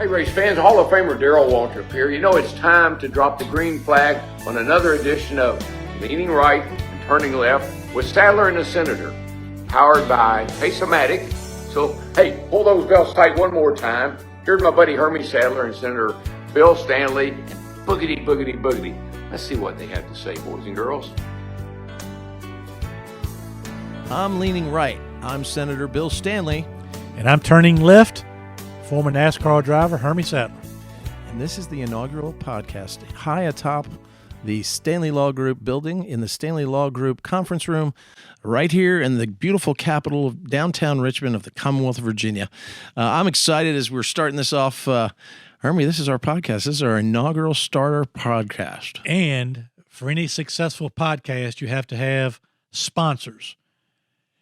Hey, race fans, Hall of Famer Darrell Waltrip here. You know it's time to drop the green flag on another edition of Leaning Right and Turning Left with Sadler and the Senator, powered by Pace-O-Matic. So, hey, pull those belts tight one more time. Here's my buddy Hermie Sadler and Senator Bill Stanley. Boogity, boogity, boogity. Let's see what they have to say, boys and girls. I'm leaning right. I'm Senator Bill Stanley. And I'm turning left, former NASCAR driver Hermie Sadler. And this is the inaugural podcast high atop the Stanley Law Group building in the Stanley Law Group conference room right here in the beautiful capital of downtown Richmond of the Commonwealth of Virginia. I'm excited as we're starting this off. Hermie, this is our podcast. This is our inaugural starter podcast. And for any successful podcast, you have to have sponsors.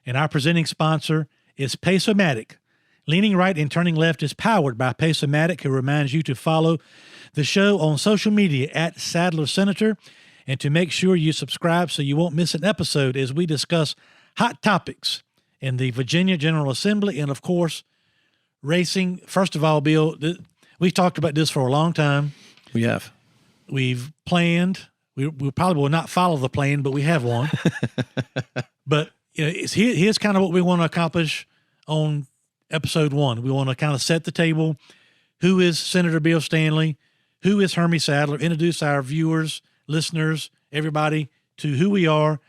And our presenting sponsor is Pace-O-Matic. Leaning Right and Turning Left is powered by Pace-O-Matic, who reminds you to follow the show on social media at Sadler Senator and to make sure you subscribe so you won't miss an episode as we discuss hot topics in the Virginia General Assembly and, of course, racing. First of all, Bill, we've talked about this for a long time. We have. We've planned. We probably will not follow the plan, but we have one. But you know, here's kind of what we want to accomplish on episode one. We want to kind of set the table. Who is Senator Bill Stanley? Who is Hermie Sadler? Introduce our viewers, listeners, everybody to who we are.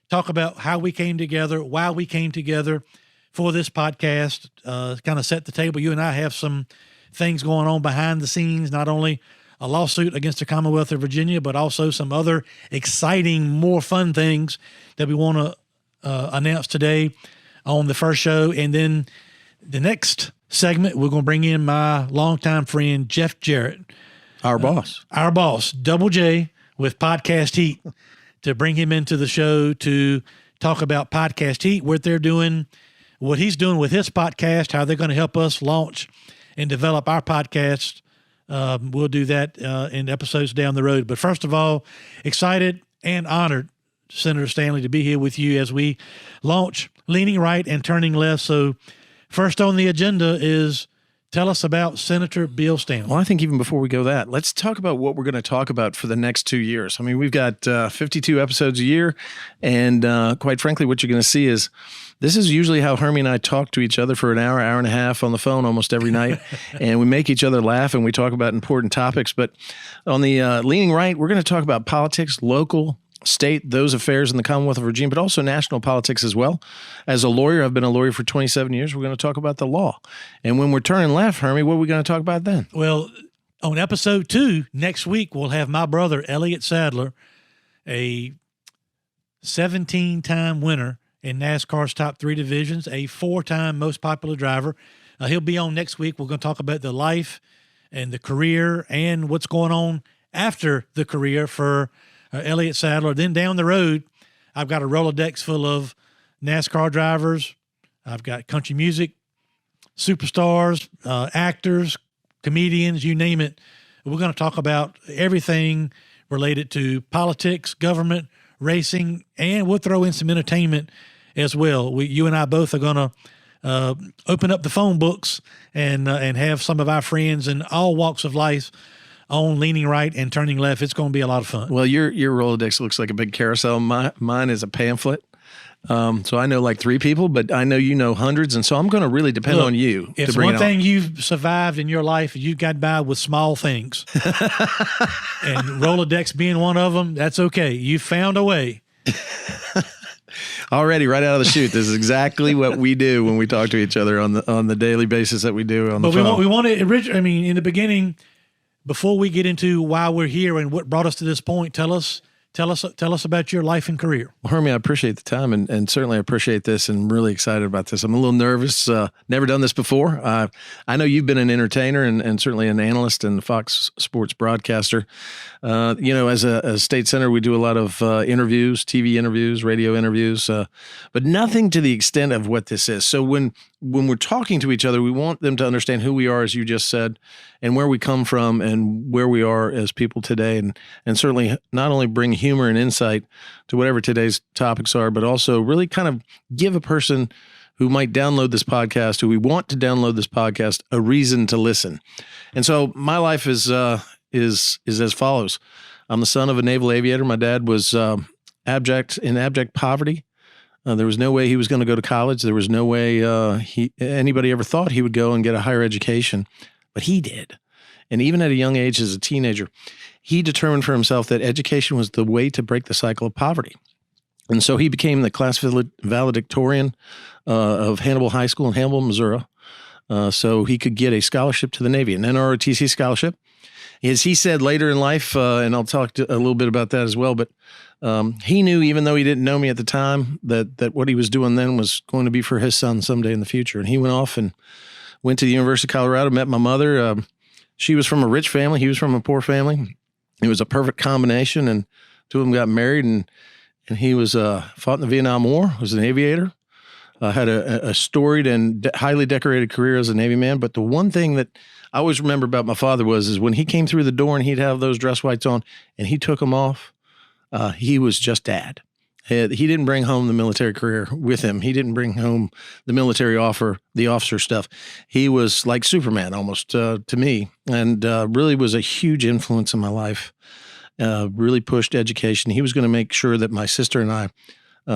Talk about how we came together, why we came together for this podcast. Kind of set the table. You and I have some things going on behind the scenes, not only a lawsuit against the Commonwealth of Virginia, but also some other exciting, more fun things that we want to announce today on the first show. And then the next segment, we're going to bring in my longtime friend, Jeff Jarrett. Our boss. Our boss, Double J with Podcast Heat, to bring him into the show to talk about Podcast Heat, what they're doing, what he's doing with his podcast, how they're going to help us launch and develop our podcast. We'll do that in episodes down the road. But first of all, excited and honored, Senator Stanley, to be here with you as we launch Leaning Right and Turning Left. So first on the agenda is tell us about Senator Bill Stanley. Well, I think even before we go that, let's talk about what we're going to talk about for the next 2 years. I mean, we've got 52 episodes a year, and quite frankly, what you're going to see is this is usually how Hermie and I talk to each other for an hour, hour and a half on the phone almost every night, and we make each other laugh, and we talk about important topics. But on the Leaning Right, we're going to talk about politics, local, state, those affairs in the Commonwealth of Virginia, but also national politics as well. As a lawyer, I've been a lawyer for 27 years. We're going to talk about the law. And when we're turning left, Hermie, what are we going to talk about then? Well, on episode 2, next week, we'll have my brother, Elliott Sadler, a 17-time winner in NASCAR's top 3 divisions, a 4-time most popular driver. He'll be on next week. We're going to talk about the life and the career and what's going on after the career for Elliott Sadler. Then down the road, I've got a Rolodex full of NASCAR drivers. I've got country music superstars, actors, comedians, you name it. We're going to talk about everything related to politics, government, racing, and we'll throw in some entertainment as well. You and I both are going to open up the phone books and have some of our friends in all walks of life on Leaning Right and Turning Left. It's going to be a lot of fun. Well, your Rolodex looks like a big carousel. Mine is a pamphlet. So I know like 3 people, but I know you know hundreds, and so I'm going to really depend on you. It's one thing you've survived in your life. You got by with small things. And Rolodex being one of them, that's okay. You found a way. Already, right out of the chute, this is exactly what we do when we talk to each other on the daily basis that we do on the phone. But we want to, I mean, in the beginning, before we get into why we're here and what brought us to this point, tell us about your life and career. Well, Hermie, I appreciate the time and certainly appreciate this and really excited about this. I'm a little nervous. Never done this before. I know you've been an entertainer and certainly an analyst and Fox Sports broadcaster. As a state senator, we do a lot of interviews, TV interviews, radio interviews, but nothing to the extent of what this is. So when we're talking to each other, we want them to understand who we are, as you just said, and where we come from and where we are as people today, and certainly not only bring humor and insight to whatever today's topics are, but also really kind of give a person who might download this podcast, who we want to download this podcast, a reason to listen. And so my life is as follows. I'm the son of a naval aviator. My dad was in abject poverty. There was no way he was going to go to college. There was no way anybody ever thought he would go and get a higher education, but he did. And even at a young age as a teenager, he determined for himself that education was the way to break the cycle of poverty. And so he became the class valedictorian of Hannibal High School in Hannibal, Missouri, so he could get a scholarship to the Navy, an NROTC scholarship. As he said later in life, and I'll talk a little bit about that as well, but he knew, even though he didn't know me at the time, that what he was doing then was going to be for his son someday in the future. And he went off and went to the University of Colorado, met my mother. She was from a rich family. He was from a poor family. It was a perfect combination, and two of them got married, and he was fought in the Vietnam War, was an aviator, had a storied and highly decorated career as a Navy man. But the one thing that I always remember about my father is when he came through the door and he'd have those dress whites on and he took them off, he was just dad. He didn't bring home the military career with him. He didn't bring home the military the officer stuff. He was like Superman almost to me, and really was a huge influence in my life. Really pushed education. He was going to make sure that my sister and I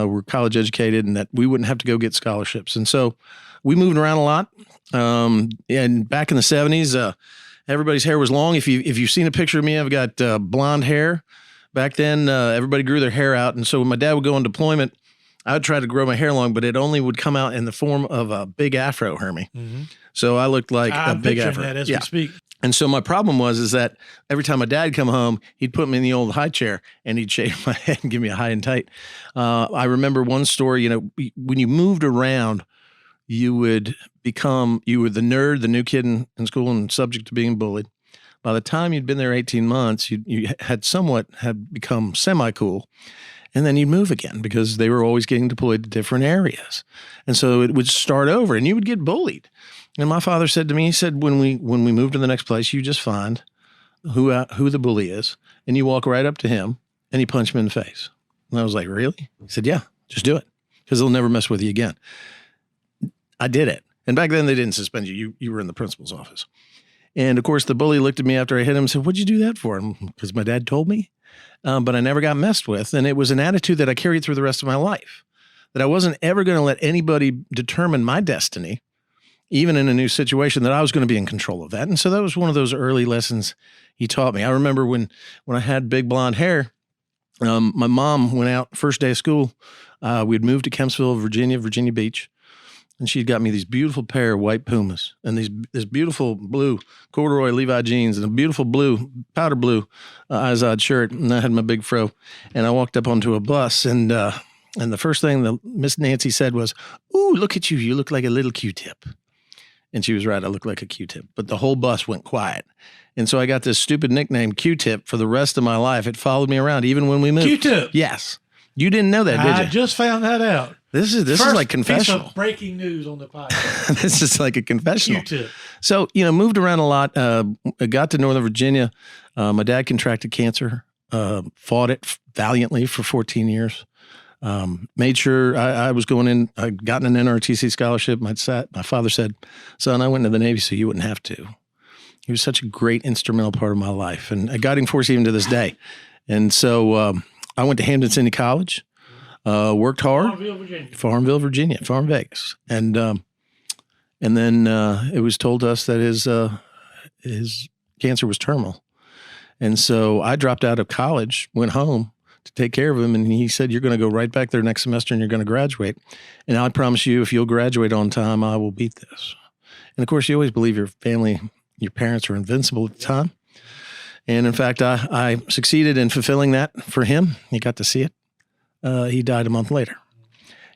were college educated and that we wouldn't have to go get scholarships. And so we moved around a lot. And back in the 70s, everybody's hair was long. If you've seen a picture of me, I've got blonde hair. Back then, everybody grew their hair out. And so when my dad would go on deployment, I would try to grow my hair long, but it only would come out in the form of a big afro, Hermie. Mm-hmm. So I looked like a big afro. That as we speak. And so my problem is that every time my dad come home, he'd put me in the old high chair and he'd shave my head and give me a high and tight. I remember one story, when you moved around, you were the nerd, the new kid in school and subject to being bullied. By the time you'd been there 18 months, you had become semi-cool. And then you'd move again because they were always getting deployed to different areas. And so it would start over and you would get bullied. And my father said to me, he said, when we move to the next place, you just find who the bully is and you walk right up to him and you punch him in the face. And I was like, really? He said, yeah, just do it because they'll never mess with you again. I did it. And back then they didn't suspend you. You were in the principal's office. And of course, the bully looked at me after I hit him and said, what'd you do that for? Because my dad told me. But I never got messed with. And it was an attitude that I carried through the rest of my life, that I wasn't ever going to let anybody determine my destiny, even in a new situation, that I was going to be in control of that. And so that was one of those early lessons he taught me. I remember when I had big blonde hair, my mom went out first day of school. We'd moved to Kempsville, Virginia Beach. And she'd got me these beautiful pair of white Pumas and this beautiful blue corduroy Levi jeans and a beautiful blue, powder blue Izod shirt. And I had my big fro. And I walked up onto a bus and the first thing that Miss Nancy said was, ooh, look at you. You look like a little Q-tip. And she was right. I looked like a Q-tip. But the whole bus went quiet. And so I got this stupid nickname, Q-tip, for the rest of my life. It followed me around even when we moved. Q-tip? Yes. You didn't know that, did you? I just found that out. This is like confessional. Piece of breaking news on the podcast. This is like a confessional. Q-tip. So, moved around a lot. Got to Northern Virginia. My dad contracted cancer, fought it valiantly for 14 years. Made sure I was going in. I'd gotten an NRTC scholarship. My father said, son, I went into the Navy so you wouldn't have to. He was such a great instrumental part of my life and a guiding force even to this day. And so I went to Hampden-Sydney College. Worked hard. Farmville, Virginia, Farm Vegas. And then it was told to us that his cancer was terminal. And so I dropped out of college, went home to take care of him. And he said, you're going to go right back there next semester and you're going to graduate. And I promise you, if you'll graduate on time, I will beat this. And of course, you always believe your family, your parents are invincible at the time. And in fact, I succeeded in fulfilling that for him. He got to see it. He died a month later,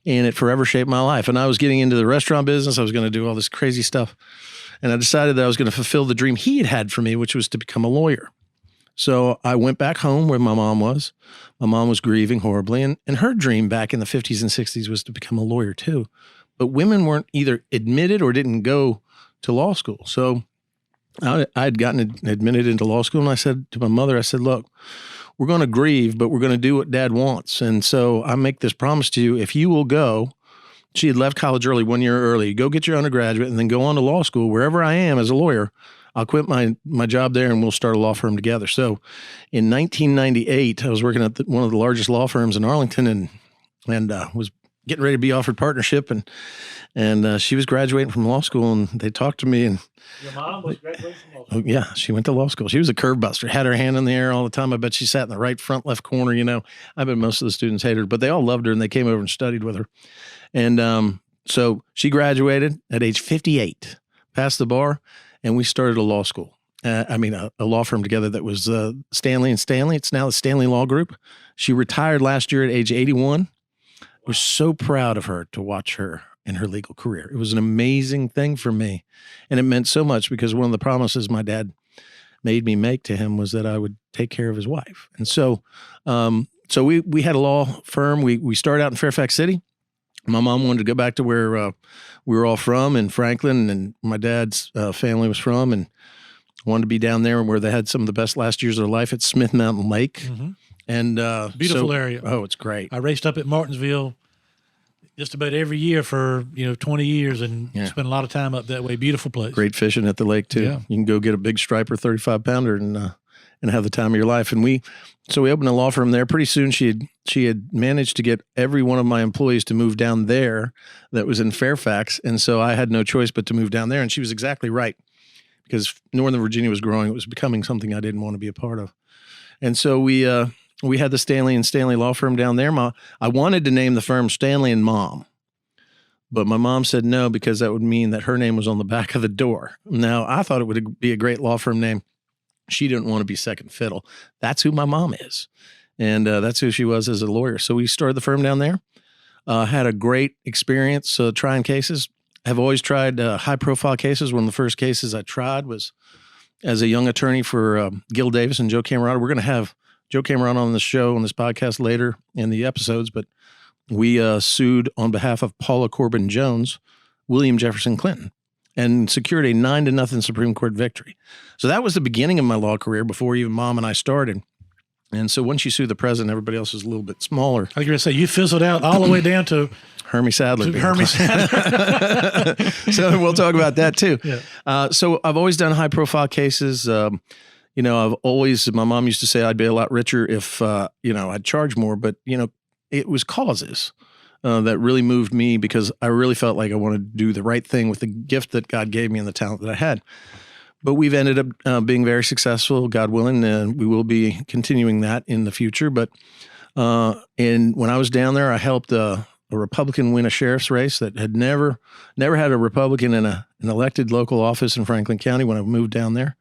and it forever shaped my life. And I was getting into the restaurant business. I was going to do all this crazy stuff. And I decided that I was going to fulfill the dream he had for me, which was to become a lawyer. So I went back home where my mom was. My mom was grieving horribly. And her dream back in the 50s and 60s was to become a lawyer too. But women weren't either admitted or didn't go to law school. So I had gotten admitted into law school. And I said to my mother, I said, look, we're going to grieve, but we're going to do what Dad wants. And so I make this promise to you. If you will go she had left college early, 1 year early. Go get your undergraduate and then go on to law school. Wherever I am as a lawyer, I'll quit my job there and we'll start a law firm together. So in 1998, I was working at one of the largest law firms in Arlington and was getting ready to be offered partnership. And she was graduating from law school and they talked to me. And your mom was graduating from law school? Oh, yeah, she went to law school. She was a curve buster, had her hand in the air all the time. I bet she sat in the right front left corner. I bet most of the students hated her, but they all loved her and they came over and studied with her. And so she graduated at age 58, passed the bar, and we started a law school. A law firm together that was Stanley and Stanley. It's now the Stanley Law Group. She retired last year at age 81. Was so proud of her to watch her in her legal career. It was an amazing thing for me. And it meant so much because one of the promises my dad made me make to him was that I would take care of his wife. And so we had a law firm. We started out in Fairfax City. My mom wanted to go back to where we were all from in Franklin, and my dad's family was from, and wanted to be down there where they had some of the best last years of their life at Smith Mountain Lake. Mm-hmm. And beautiful area. Oh, it's great. I raced up at Martinsville just about every year for 20 years and spent a lot of time up that way. Beautiful place. Great fishing at the lake too. Yeah. You can go get a big striper 35-pounder and have the time of your life. And we opened a law firm there. Pretty soon she had managed to get every one of my employees to move down there that was in Fairfax. And so I had no choice but to move down there. And she was exactly right because Northern Virginia was growing. It was becoming something I didn't want to be a part of. And so we had the Stanley and Stanley law firm down there. I wanted to name the firm Stanley and Mom, but my mom said no because that would mean that her name was on the back of the door. Now, I thought it would be a great law firm name. She didn't want to be second fiddle. That's who my mom is, and that's who she was as a lawyer. So we started the firm down there. Had a great experience trying cases. Have always tried high-profile cases. One of the first cases I tried was as a young attorney for Gil Davis and Joe Camerata. We're going to have Joe Camerata on the show, on this podcast later in the episodes, but we sued on behalf of Paula Corbin Jones, William Jefferson Clinton, and secured a 9-0 Supreme Court victory. So that was the beginning of my law career before even Mom and I started. And so once you sue the president, everybody else is a little bit smaller. I was going to say, you fizzled out all the way down to Hermie Sadler. Hermie Sadler. So we'll talk about that too. Yeah. So I've always done high-profile cases. I've always, my mom used to say I'd be a lot richer if, I'd charge more, but, it was causes that really moved me because I really felt like I wanted to do the right thing with the gift that God gave me and the talent that I had. But we've ended up being very successful, God willing, and we will be continuing that in the future. But when I was down there, I helped a Republican win a sheriff's race that had never had a Republican in an elected local office in Franklin County when I moved down there.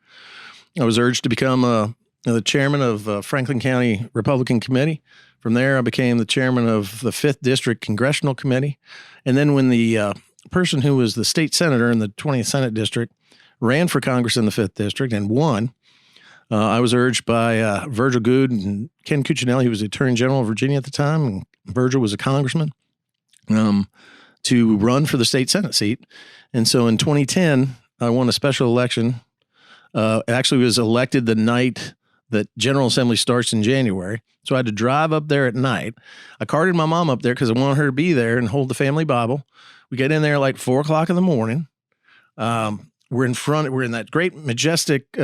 I was urged to become the chairman of Franklin County Republican Committee. From there, I became the chairman of the 5th District Congressional Committee. And then when the person who was the state senator in the 20th Senate District ran for Congress in the 5th District and won, I was urged by Virgil Goode and Ken Cuccinelli, who was the Attorney General of Virginia at the time, and Virgil was a congressman, to run for the state Senate seat. And so in 2010, I won a special election. Actually was elected the night that General Assembly starts in January. So I had to drive up there at night. I carted my mom up there because I wanted her to be there and hold the family Bible. We get in there like 4 o'clock in the morning. We're in that great, majestic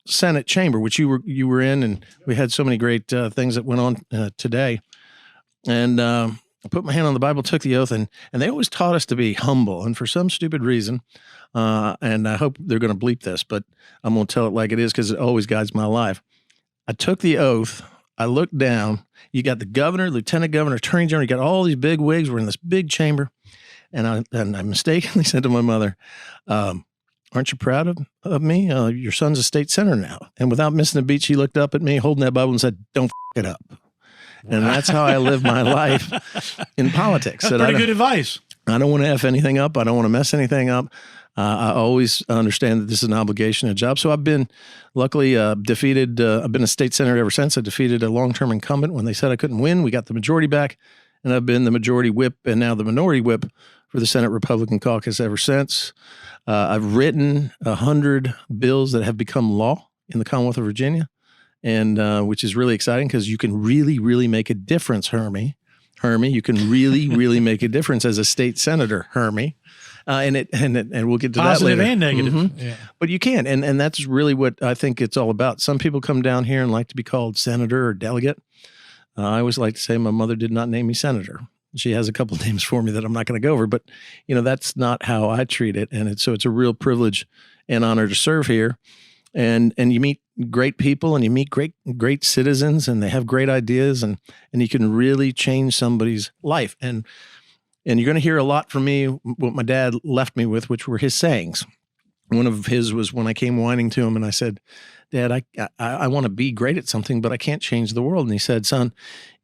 Senate chamber, which you were in, and we had so many great things that went on today. And I put my hand on the Bible, took the oath, and they always taught us to be humble. And for some stupid reason, and I hope they're going to bleep this, but I'm going to tell it like it is because it always guides my life. I took the oath. I looked down. You got the governor, lieutenant governor, attorney general. You got all these big wigs. We're in this big chamber. And I mistakenly said to my mother, aren't you proud of me? Your son's a state senator now. And without missing a beat, she looked up at me holding that Bible and said, don't f it up. Wow. And that's how I live my life in politics. That's pretty good advice. I don't want to F anything up. I don't want to mess anything up. I always understand that this is an obligation, a job. So I've been luckily defeated. I've been a state senator ever since. I defeated a long-term incumbent when they said I couldn't win. We got the majority back, and I've been the majority whip and now the minority whip for the Senate Republican caucus ever since. I've written 100 bills that have become law in the Commonwealth of Virginia, and which is really exciting because you can really, really make a difference, Hermie Hermie. You can really, really make a difference as a state senator, Hermie. And we'll get to Positive that later. and negative. Mm-hmm. Yeah. But you can, and that's really what I think it's all about. Some people come down here and like to be called senator or delegate. I always like to say my mother did not name me senator. She has a couple of names for me that I'm not going to go over, but that's not how I treat it. And it's a real privilege and honor to serve here. And you meet great people and you meet great citizens, and they have great ideas, and you can really change somebody's life. And you're going to hear a lot from me, what my dad left me with, which were his sayings. One of his was when I came whining to him and I said, Dad, I want to be great at something, but I can't change the world. And he said, son,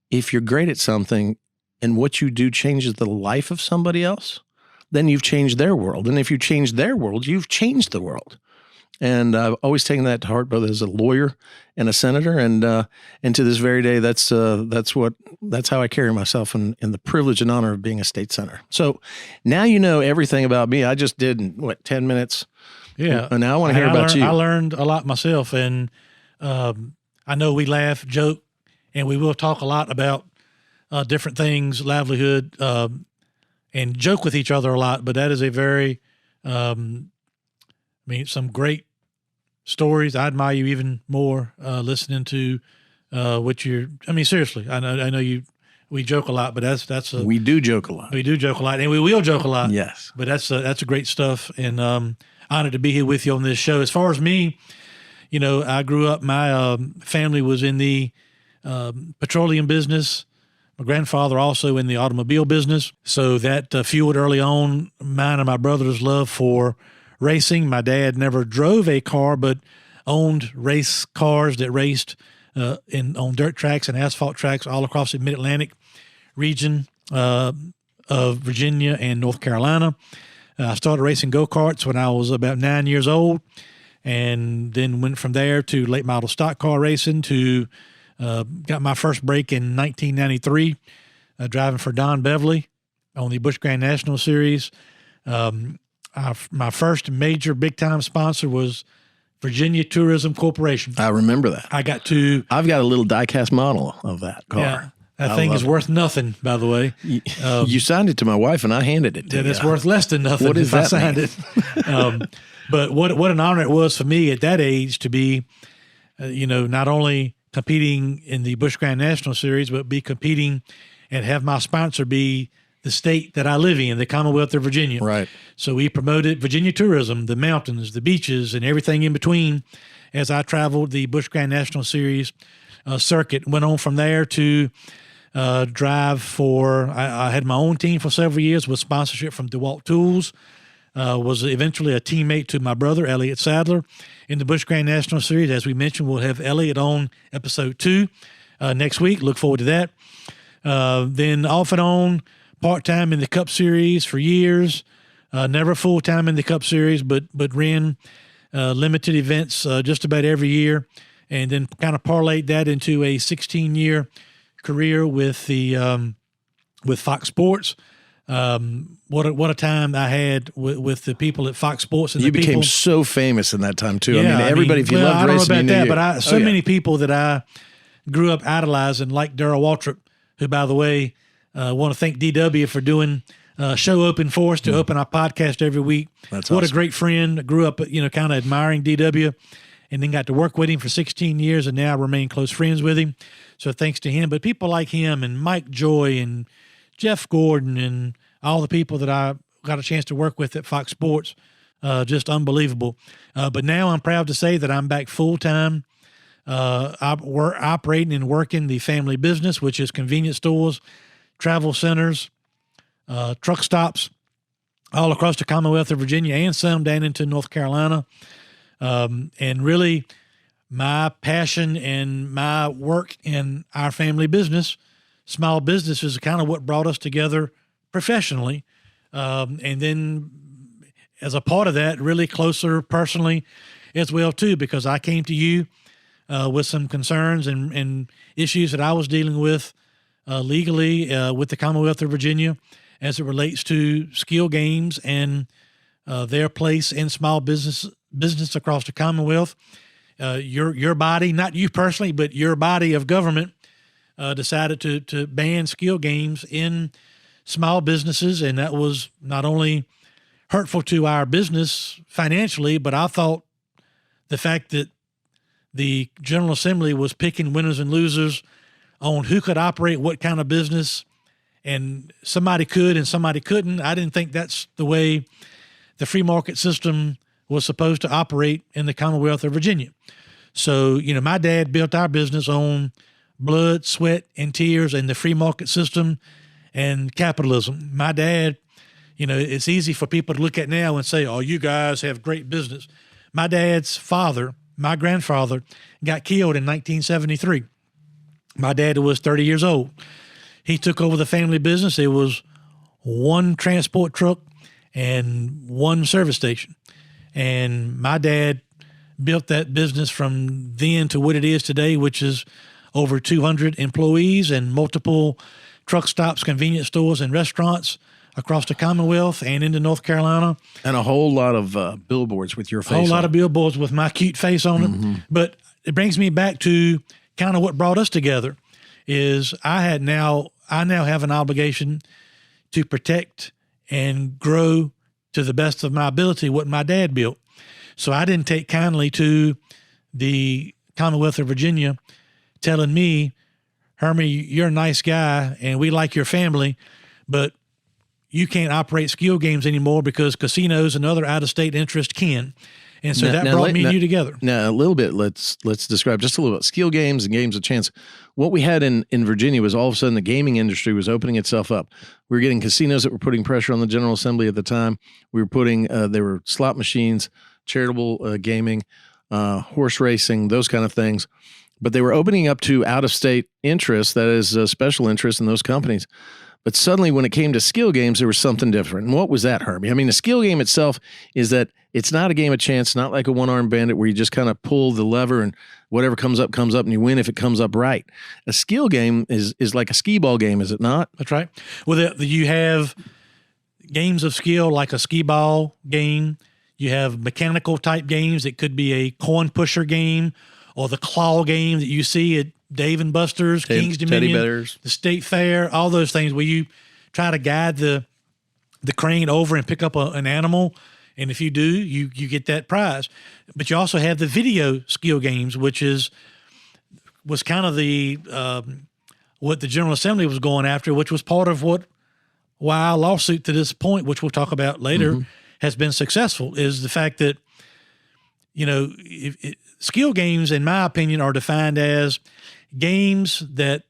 if you're great at something and what you do changes the life of somebody else, then you've changed their world. And if you change their world, you've changed the world. And I've always taken that to heart, both as a lawyer and a senator. And to this very day, that's how I carry myself in the privilege and honor of being a state senator. So now you know everything about me. I just did in 10 minutes. Yeah. And now I want to hear about you. I learned a lot myself, and I know we laugh, joke, and we will talk a lot about different things, livelihood, and joke with each other a lot. But that is a very, some great stories. I admire you even more listening to what you're. Seriously, I know we joke a lot, but we do joke a lot. We do joke a lot, and we will joke a lot. Yes, but that's a great stuff, and honored to be here with you on this show. As far as me, I grew up. My family was in the petroleum business. My grandfather also in the automobile business, so that fueled early on mine and my brother's love for racing. My dad never drove a car, but owned race cars that raced on dirt tracks and asphalt tracks all across the Mid-Atlantic region of Virginia and North Carolina. I started racing go-karts when I was about 9 years old, and then went from there to late model stock car racing to got my first break in 1993, driving for Don Beverly on the Busch Grand National Series. My first major big-time sponsor was Virginia Tourism Corporation. I remember that. I've got a little die-cast model of that car. Yeah, that thing is worth nothing, by the way. You signed it to my wife, and I handed it to you. And it's worth less than nothing if I signed it. But what an honor it was for me at that age to be, not only competing in the Busch Grand National Series, but be competing and have my sponsor be the state that I live in, the Commonwealth of Virginia. Right. So we promoted Virginia tourism, the mountains, the beaches, and everything in between as I traveled the Busch Grand National Series circuit. Went on from there to drive for, I had my own team for several years with sponsorship from DeWalt Tools. Was eventually a teammate to my brother, Elliott Sadler, in the Busch Grand National Series. As we mentioned, we'll have Elliott on episode 2 next week. Look forward to that. Then off and on, part-time in the Cup Series for years, never full-time in the Cup Series, but ran limited events just about every year, and then kind of parlayed that into a 16-year career with the with Fox Sports. What a time I had with the people at Fox Sports. And you became so famous in that time too. Yeah, everybody, if you loved racing, I don't know about that, you. But many people that I grew up idolizing, like Darrell Waltrip, who, by the way, want to thank DW for doing show open for us to open our podcast every week. That's what awesome. A great friend. Grew up, kind of admiring DW, and then got to work with him for 16 years, and now remain close friends with him. So thanks to him. But people like him and Mike Joy and Jeff Gordon and all the people that I got a chance to work with at Fox Sports, just unbelievable. But now I'm proud to say that I'm back full-time operating and working the family business, which is convenience stores, travel centers, truck stops all across the Commonwealth of Virginia and some down into North Carolina. And really my passion and my work in our family business, small business, is kind of what brought us together professionally. And then as a part of that, really closer personally as well too, because I came to you with some concerns and issues that I was dealing with legally with the Commonwealth of Virginia as it relates to skill games and their place in small business across the Commonwealth. Your body, not you personally, but your body of government decided to ban skill games in small businesses, and that was not only hurtful to our business financially, but I thought the fact that the General Assembly was picking winners and losers on who could operate what kind of business, and somebody could and somebody couldn't. I didn't think that's the way the free market system was supposed to operate in the Commonwealth of Virginia. So, my dad built our business on blood, sweat, and tears and the free market system and capitalism. My dad, it's easy for people to look at now and say, oh, you guys have great business. My dad's father, my grandfather, got killed in 1973. My dad was 30 years old. He took over the family business. It was one transport truck and one service station. And my dad built that business from then to what it is today, which is over 200 employees and multiple truck stops, convenience stores, and restaurants across the Commonwealth and into North Carolina. And a whole lot of billboards with your face on. A whole lot of billboards with my cute face on them. But it brings me back to kind of what brought us together is I now have an obligation to protect and grow to the best of my ability what my dad built. So I didn't take kindly to the Commonwealth of Virginia telling me, Hermie, you're a nice guy and we like your family, but you can't operate skill games anymore because casinos and other out-of-state interests can. And so that brought me and you together. Now, a little bit, let's describe just a little bit. Skill games and games of chance. What we had in Virginia was all of a sudden the gaming industry was opening itself up. We were getting casinos that were putting pressure on the General Assembly at the time. We were putting, there were slot machines, charitable gaming, horse racing, those kind of things. But they were opening up to out-of-state interests, that is special interest in those companies. But suddenly when it came to skill games, there was something different. And what was that, Hermie? I mean, a skill game itself is that it's not a game of chance, not like a one-armed bandit where you just kind of pull the lever and whatever comes up, and you win if it comes up right. A skill game is like a skee ball game, is it not? That's right. Well, you have games of skill like a skee ball game. You have mechanical type games. It could be a coin pusher game or the claw game that you see at Dave and Buster's, King's Dominion, the State Fair, all those things where you try to guide the crane over and pick up an animal. And if you do, you get that prize. But you also have the video skill games, which was kind of the what the General Assembly was going after, which was part of why our lawsuit to this point, which we'll talk about later, has been successful, is the fact that, skill games, in my opinion, are defined as games that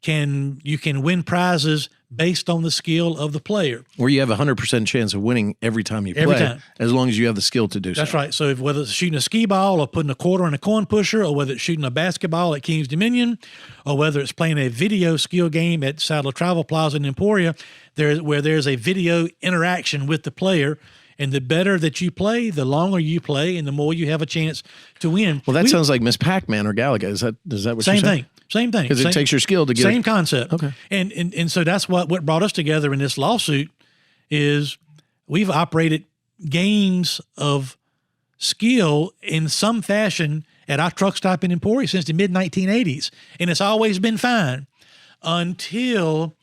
you can win prizes based on the skill of the player. Where you have 100% chance of winning every time you play, as long as you have the skill to do so. That's right. So whether it's shooting a skee ball or putting a quarter in a coin pusher, or whether it's shooting a basketball at King's Dominion, or whether it's playing a video skill game at Sadler Travel Plaza in Emporia, where there's a video interaction with the player. And the better that you play, the longer you play, and the more you have a chance to win. Well, that sounds like Miss Pac-Man or Galaga. Is that what you're saying? Same thing. Because it takes your skill to get same concept. Okay. And so that's what brought us together in this lawsuit is we've operated games of skill in some fashion at our truck stop in Emporia since the mid-1980s. And it's always been fine until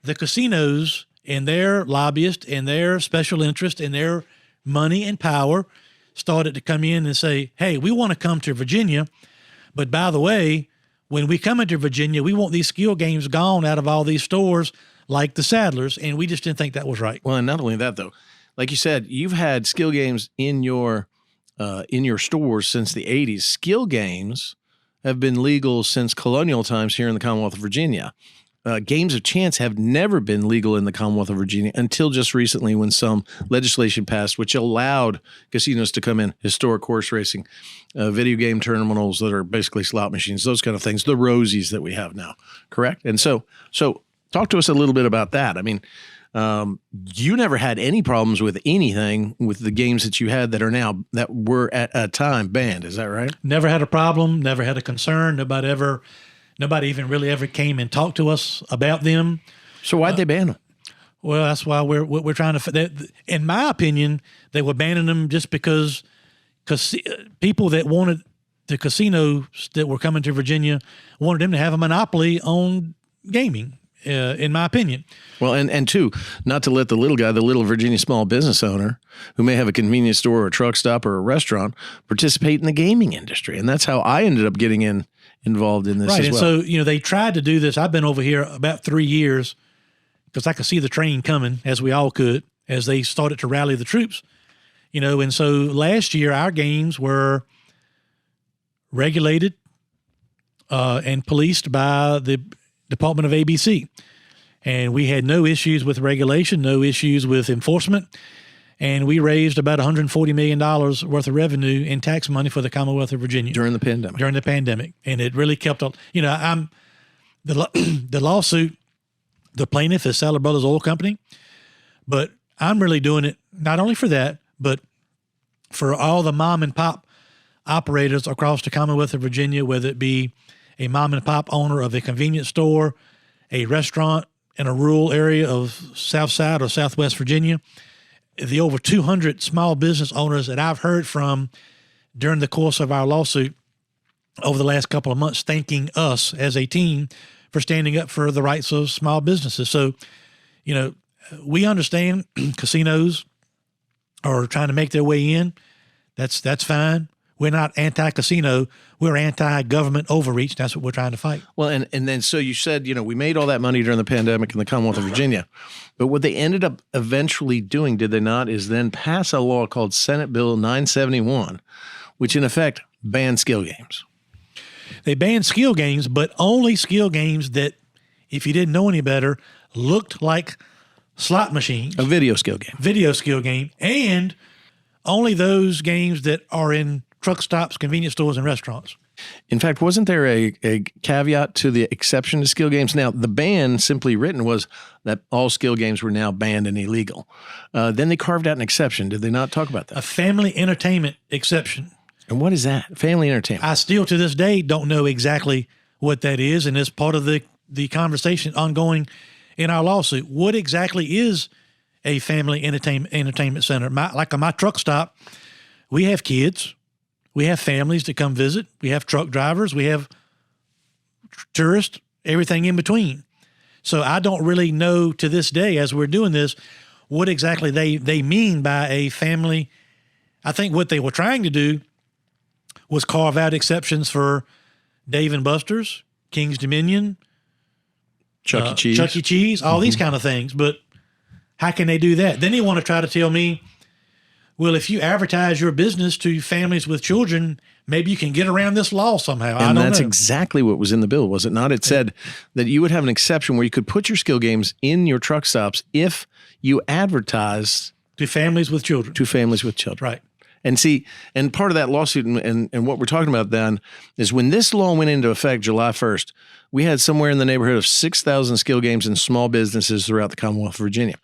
the casinos and their lobbyists and their special interest and their money and power started to come in and say, hey, we want to come to Virginia, but by the way, when we come into Virginia, we want these skill games gone out of all these stores like the Sadlers, and we just didn't think that was right. Well, and not only that, though, like you said, you've had skill games in your stores since the 80s. Skill games have been legal since colonial times here in the Commonwealth of Virginia. Games of chance have never been legal in the Commonwealth of Virginia until just recently when some legislation passed which allowed casinos to come in, historic horse racing, video game terminals that are basically slot machines, those kind of things, the Rosies that we have now, correct? And so talk to us a little bit about that. I mean, you never had any problems with anything with the games that you had that were at a time banned, is that right? Never had a problem, never had a concern, Nobody even really ever came and talked to us about them. So why'd they ban them? Well, that's why we're trying to. In my opinion, they were banning them just because people that wanted the casinos that were coming to Virginia wanted them to have a monopoly on gaming, in my opinion. Well, and two, not to let the little guy, the little Virginia small business owner who may have a convenience store or a truck stop or a restaurant, participate in the gaming industry. And that's how I ended up getting involved in this as well. And so, they tried to do this. I've been over here about 3 years because I could see the train coming, as we all could, as they started to rally the troops. And so last year our games were regulated and policed by the Department of ABC. And we had no issues with regulation, no issues with enforcement. And we raised about $140 million worth of revenue in tax money for the Commonwealth of Virginia. During the pandemic. And it really kept on, the lawsuit, the plaintiff is Sadler Brothers Oil Company, but I'm really doing it not only for that, but for all the mom and pop operators across the Commonwealth of Virginia, whether it be a mom and pop owner of a convenience store, a restaurant in a rural area of Southside or Southwest Virginia, the over 200 small business owners that I've heard from during the course of our lawsuit over the last couple of months, thanking us as a team for standing up for the rights of small businesses. So, we understand casinos are trying to make their way in. That's fine. We're not anti-casino. We're anti-government overreach. That's what we're trying to fight. Well, and then so you said, we made all that money during the pandemic in the Commonwealth of Virginia. But what they ended up eventually doing, did they not, is then pass a law called Senate Bill 971, which in effect banned skill games. They banned skill games, but only skill games that, if you didn't know any better, looked like slot machines. A video skill game. And only those games that are in truck stops, convenience stores, and restaurants. In fact, wasn't there a caveat to the exception to skill games? Now, the ban simply written was that all skill games were now banned and illegal. Then they carved out an exception. Did they not talk about that? A family entertainment exception. And what is that? Family entertainment. I still, to this day, don't know exactly what that is, and it's part of the conversation ongoing in our lawsuit. What exactly is a family entertainment center? Like my truck stop, we have kids. We have families that come visit. We have truck drivers. We have tourists, everything in between. So I don't really know to this day, as we're doing this, what exactly they mean by a family. I think what they were trying to do was carve out exceptions for Dave and Buster's, King's Dominion, Chuck E. Cheese, all these kind of things. But how can they do that? Then they want to try to tell me, well, if you advertise your business to families with children, maybe you can get around this law somehow. And that's exactly what was in the bill, was it not? It said that you would have an exception where you could put your skill games in your truck stops if you advertise to families with children. Right. And see, and part of that lawsuit and what we're talking about then is when this law went into effect July 1st, we had somewhere in the neighborhood of 6,000 skill games in small businesses throughout the Commonwealth of Virginia.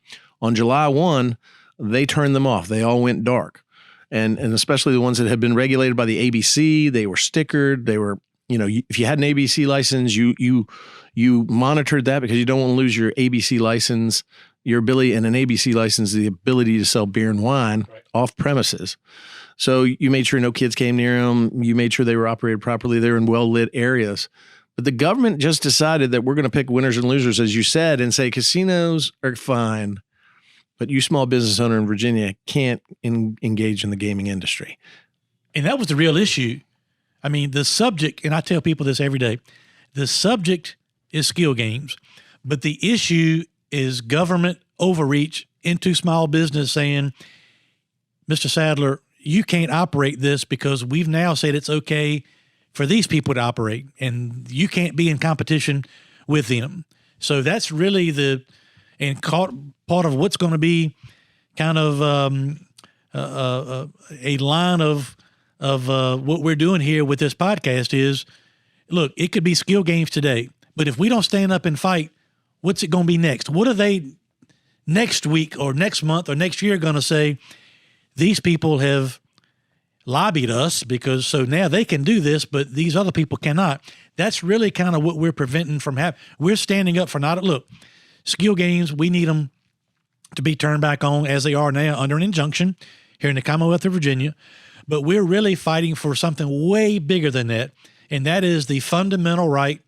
On July 1, they turned them off. They all went dark. And especially the ones that had been regulated by the ABC, they were stickered. They were, if you had an ABC license, you monitored that because you don't want to lose your ABC license, your ability, and an ABC license, the ability to sell beer and wine off premises. So you made sure no kids came near them. You made sure they were operated properly. They were in well-lit areas. But the government just decided that we're going to pick winners and losers, as you said, and say casinos are fine, but you small business owner in Virginia can't engage in the gaming industry. And that was the real issue. I mean, the subject, and I tell people this every day, the subject is skill games, but the issue is government overreach into small business saying, Mr. Sadler, you can't operate this because we've now said it's okay for these people to operate and you can't be in competition with them. So that's really part of what's going to be kind of a line of what we're doing here with this podcast is, look, it could be skill games today, but if we don't stand up and fight, what's it going to be next? What are they next week or next month or next year going to say? These people have lobbied us because so now they can do this, but these other people cannot. That's really kind of what we're preventing from happening. We're standing up for look, skill games, we need them to be turned back on as they are now under an injunction here in the Commonwealth of Virginia. But we're really fighting for something way bigger than that, and that is the fundamental right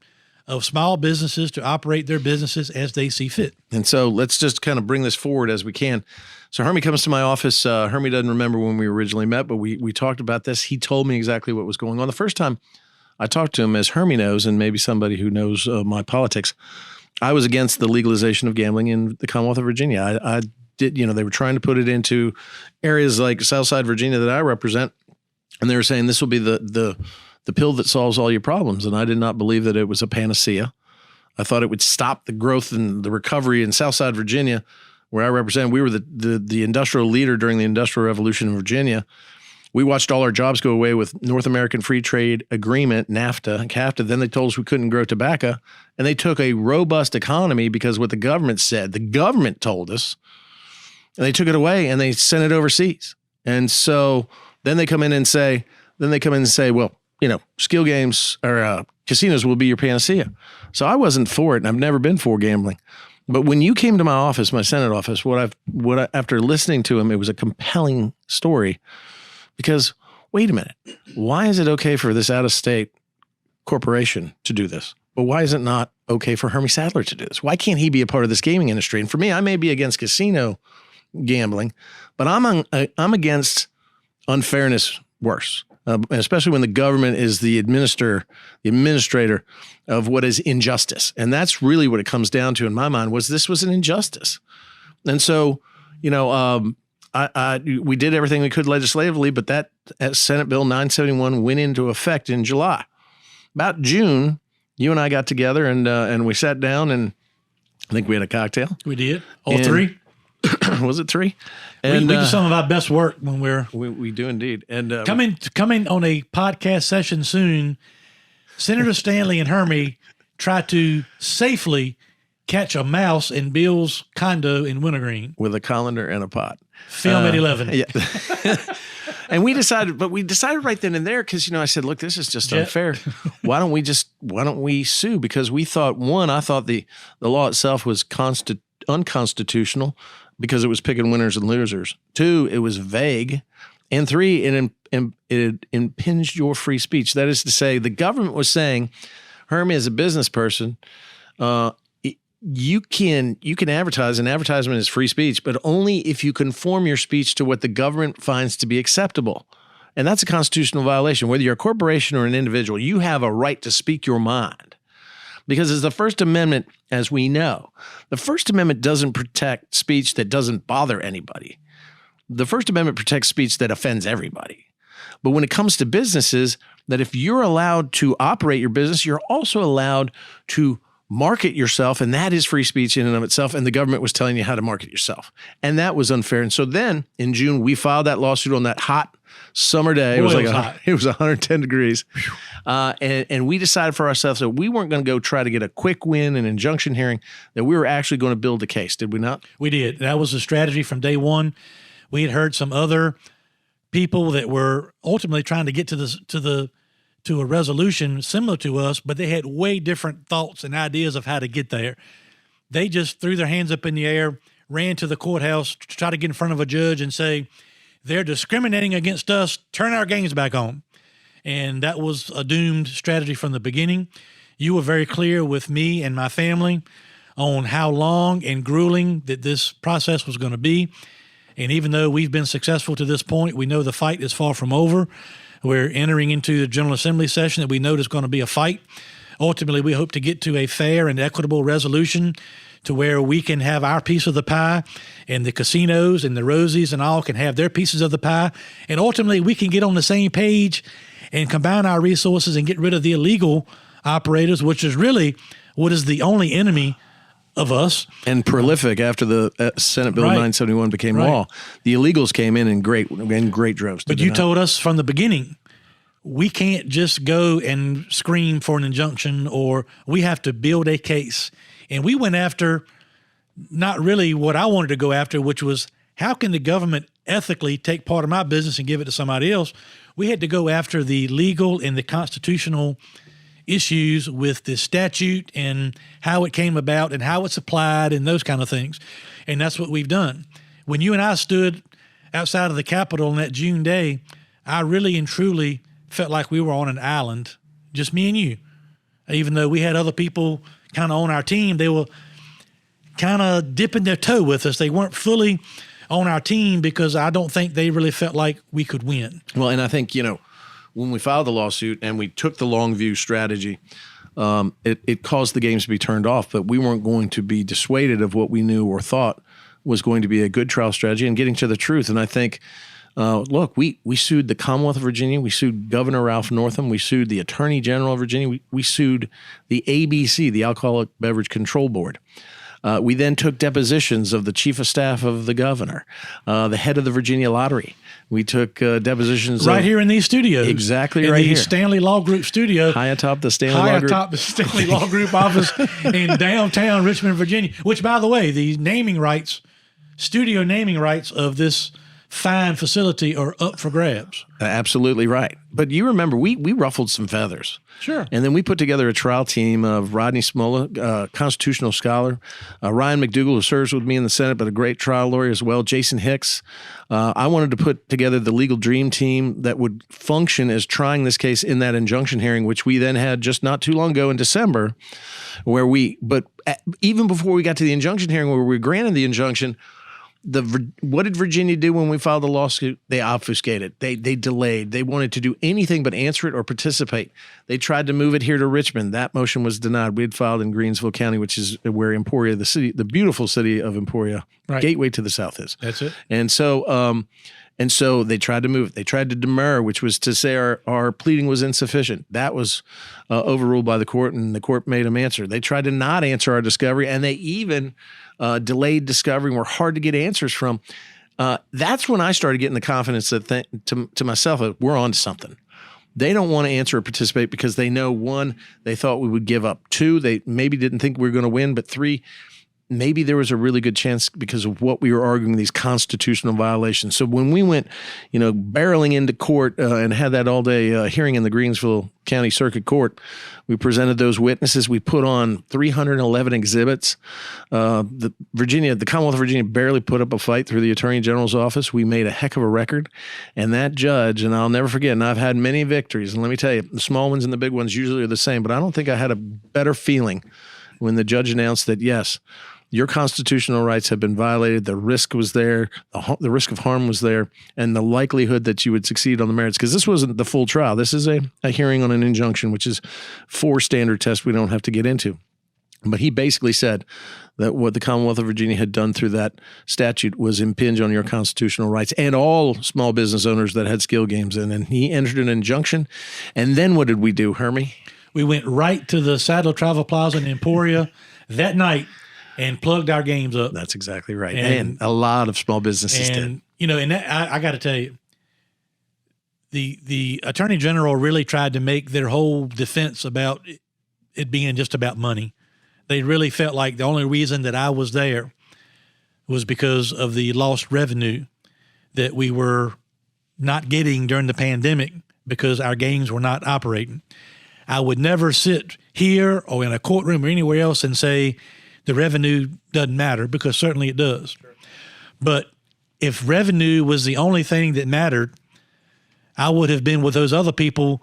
of small businesses to operate their businesses as they see fit. And so let's just kind of bring this forward as we can. So Hermie comes to my office. Hermie doesn't remember when we originally met, but we talked about this. He told me exactly what was going on. The first time I talked to him, as Hermie knows, and maybe somebody who knows my politics, I was against the legalization of gambling in the Commonwealth of Virginia. I did, they were trying to put it into areas like Southside Virginia that I represent, and they were saying this will be the pill that solves all your problems. And I did not believe that it was a panacea. I thought it would stop the growth and the recovery in Southside Virginia, where I represent. We were the industrial leader during the Industrial Revolution in Virginia. We watched all our jobs go away with North American Free Trade Agreement, NAFTA, and CAFTA. Then they told us we couldn't grow tobacco. And they took a robust economy because what the government said, the government told us, and they took it away and they sent it overseas. And so then they come in and say, well, skill games or casinos will be your panacea. So I wasn't for it, and I've never been for gambling. But when you came to my office, my Senate office, after listening to him, it was a compelling story. Because, wait a minute, why is it okay for this out-of-state corporation to do this? But why is it not okay for Hermie Sadler to do this? Why can't he be a part of this gaming industry? And for me, I may be against casino gambling, but I'm against unfairness worse, especially when the government is the administrator of what is injustice. And that's really what it comes down to in my mind, this was an injustice. And so, we did everything we could legislatively, but that Senate Bill 971 went into effect in July. About June, you and I got together and we sat down, and I think we had a cocktail. We did. All three. Was it three? And we do some of our best work when we do indeed. And coming on a podcast session soon, Senator Stanley and Hermie try to safely catch a mouse in Bill's condo in Wintergreen with a colander and a pot. Film at 11. Yeah. And we decided right then and there, because, I said, look, this is just unfair. Why don't we sue? Because I thought the law itself was unconstitutional because it was picking winners and losers. 2, it was vague. And 3, it impinged your free speech. That is to say, the government was saying, Hermie, as a business person, you can advertise, and advertisement is free speech, but only if you conform your speech to what the government finds to be acceptable. And that's a constitutional violation. Whether you're a corporation or an individual, you have a right to speak your mind. Because as the First Amendment, as we know, the First Amendment doesn't protect speech that doesn't bother anybody. The First Amendment protects speech that offends everybody. But when it comes to businesses, that if you're allowed to operate your business, you're also allowed to market yourself, and that is free speech in and of itself, and the government was telling you how to market yourself. And that was unfair. And so then in June, we filed that lawsuit on that hot summer day. It was hot. It was 110 degrees. And we decided for ourselves that we weren't going to go try to get a quick win, an injunction hearing, that we were actually going to build a case. Did we not? We did. That was the strategy from day one. We had heard some other people that were ultimately trying to get to a resolution similar to us, but they had way different thoughts and ideas of how to get there. They just threw their hands up in the air, ran to the courthouse to try to get in front of a judge and say, they're discriminating against us, turn our games back on. And that was a doomed strategy from the beginning. You were very clear with me and my family on how long and grueling that this process was going to be. And even though we've been successful to this point, we know the fight is far from over. We're entering into the General Assembly session that we know is going to be a fight. Ultimately, we hope to get to a fair and equitable resolution to where we can have our piece of the pie, and the casinos and the Rosies and all can have their pieces of the pie. And ultimately, we can get on the same page and combine our resources and get rid of the illegal operators, which is really what is the only enemy of us. And prolific after the Senate Bill 971 became law. The illegals came in great droves. But you told us from the beginning, we can't just go and scream for an injunction, or we have to build a case. And we went after not really what I wanted to go after, which was how can the government ethically take part of my business and give it to somebody else? We had to go after the legal and the constitutional issues with the statute and how it came about and how it's applied and those kind of things. And that's what we've done. When you and I stood outside of the Capitol on that June day, I really and truly felt like we were on an island, just me and you. Even though we had other people kind of on our team, they were kind of dipping their toe with us. They weren't fully on our team because I don't think they really felt like we could win. Well, and I think, when we filed the lawsuit and we took the long view strategy, it caused the games to be turned off, but we weren't going to be dissuaded of what we knew or thought was going to be a good trial strategy and getting to the truth. And I think, look, we sued the Commonwealth of Virginia. We sued Governor Ralph Northam. We sued the Attorney General of Virginia. We sued the ABC, the Alcoholic Beverage Control Board. We then took depositions of the chief of staff of the governor, the head of the Virginia Lottery. We took depositions right here in these studios. Exactly in right the here. Stanley Law Group studio. High atop the Stanley Law Group. Atop the Stanley Law Group office in downtown Richmond, Virginia, which, by the way, the naming rights, studio naming rights of this fine facility are up for grabs. Absolutely right. But you remember, we ruffled some feathers. Sure. And then we put together a trial team of Rodney Smolla, constitutional scholar, Ryan McDougall, who serves with me in the Senate, but a great trial lawyer as well, Jason Hicks. I wanted to put together the legal dream team that would function as trying this case in that injunction hearing, which we then had just not too long ago in December, but even before we got to the injunction hearing where we were granted the injunction, what did Virginia do when we filed the lawsuit? They obfuscated. They delayed. They wanted to do anything but answer it or participate. They tried to move it here to Richmond. That motion was denied. We had filed in Greensville County, which is where Emporia, the beautiful city of Emporia, right, gateway to the south is. That's it. And so they tried to move it. They tried to demur, which was to say our pleading was insufficient. That was overruled by the court, and the court made them answer. They tried to not answer our discovery, and they even delayed discovery and were hard to get answers from. That's when I started getting the confidence that to myself that we're on to something. They don't want to answer or participate because they know, one, they thought we would give up. Two, they maybe didn't think we were going to win. But three, maybe there was a really good chance because of what we were arguing, these constitutional violations. So when we went, barreling into court and had that all-day hearing in the Greensville County Circuit Court, we presented those witnesses. We put on 311 exhibits. The Commonwealth of Virginia barely put up a fight through the Attorney General's office. We made a heck of a record. And that judge, and I'll never forget, and I've had many victories, and let me tell you, the small ones and the big ones usually are the same, but I don't think I had a better feeling when the judge announced that, yes, your constitutional rights have been violated. The risk was there. The risk of harm was there, and the likelihood that you would succeed on the merits. Because this wasn't the full trial. This is a hearing on an injunction, which is 4 standard tests we don't have to get into. But he basically said that what the Commonwealth of Virginia had done through that statute was impinge on your constitutional rights and all small business owners that had skill games in. And he entered an injunction. And then what did we do, Hermie? We went right to the Sadler Travel Plaza in Emporia that night and plugged our games up. That's exactly right. And a lot of small businesses did. And I got to tell you, the Attorney General really tried to make their whole defense about it being just about money. They really felt like the only reason that I was there was because of the lost revenue that we were not getting during the pandemic because our games were not operating. I would never sit here or in a courtroom or anywhere else and say the revenue doesn't matter, because certainly it does. But if revenue was the only thing that mattered, I would have been with those other people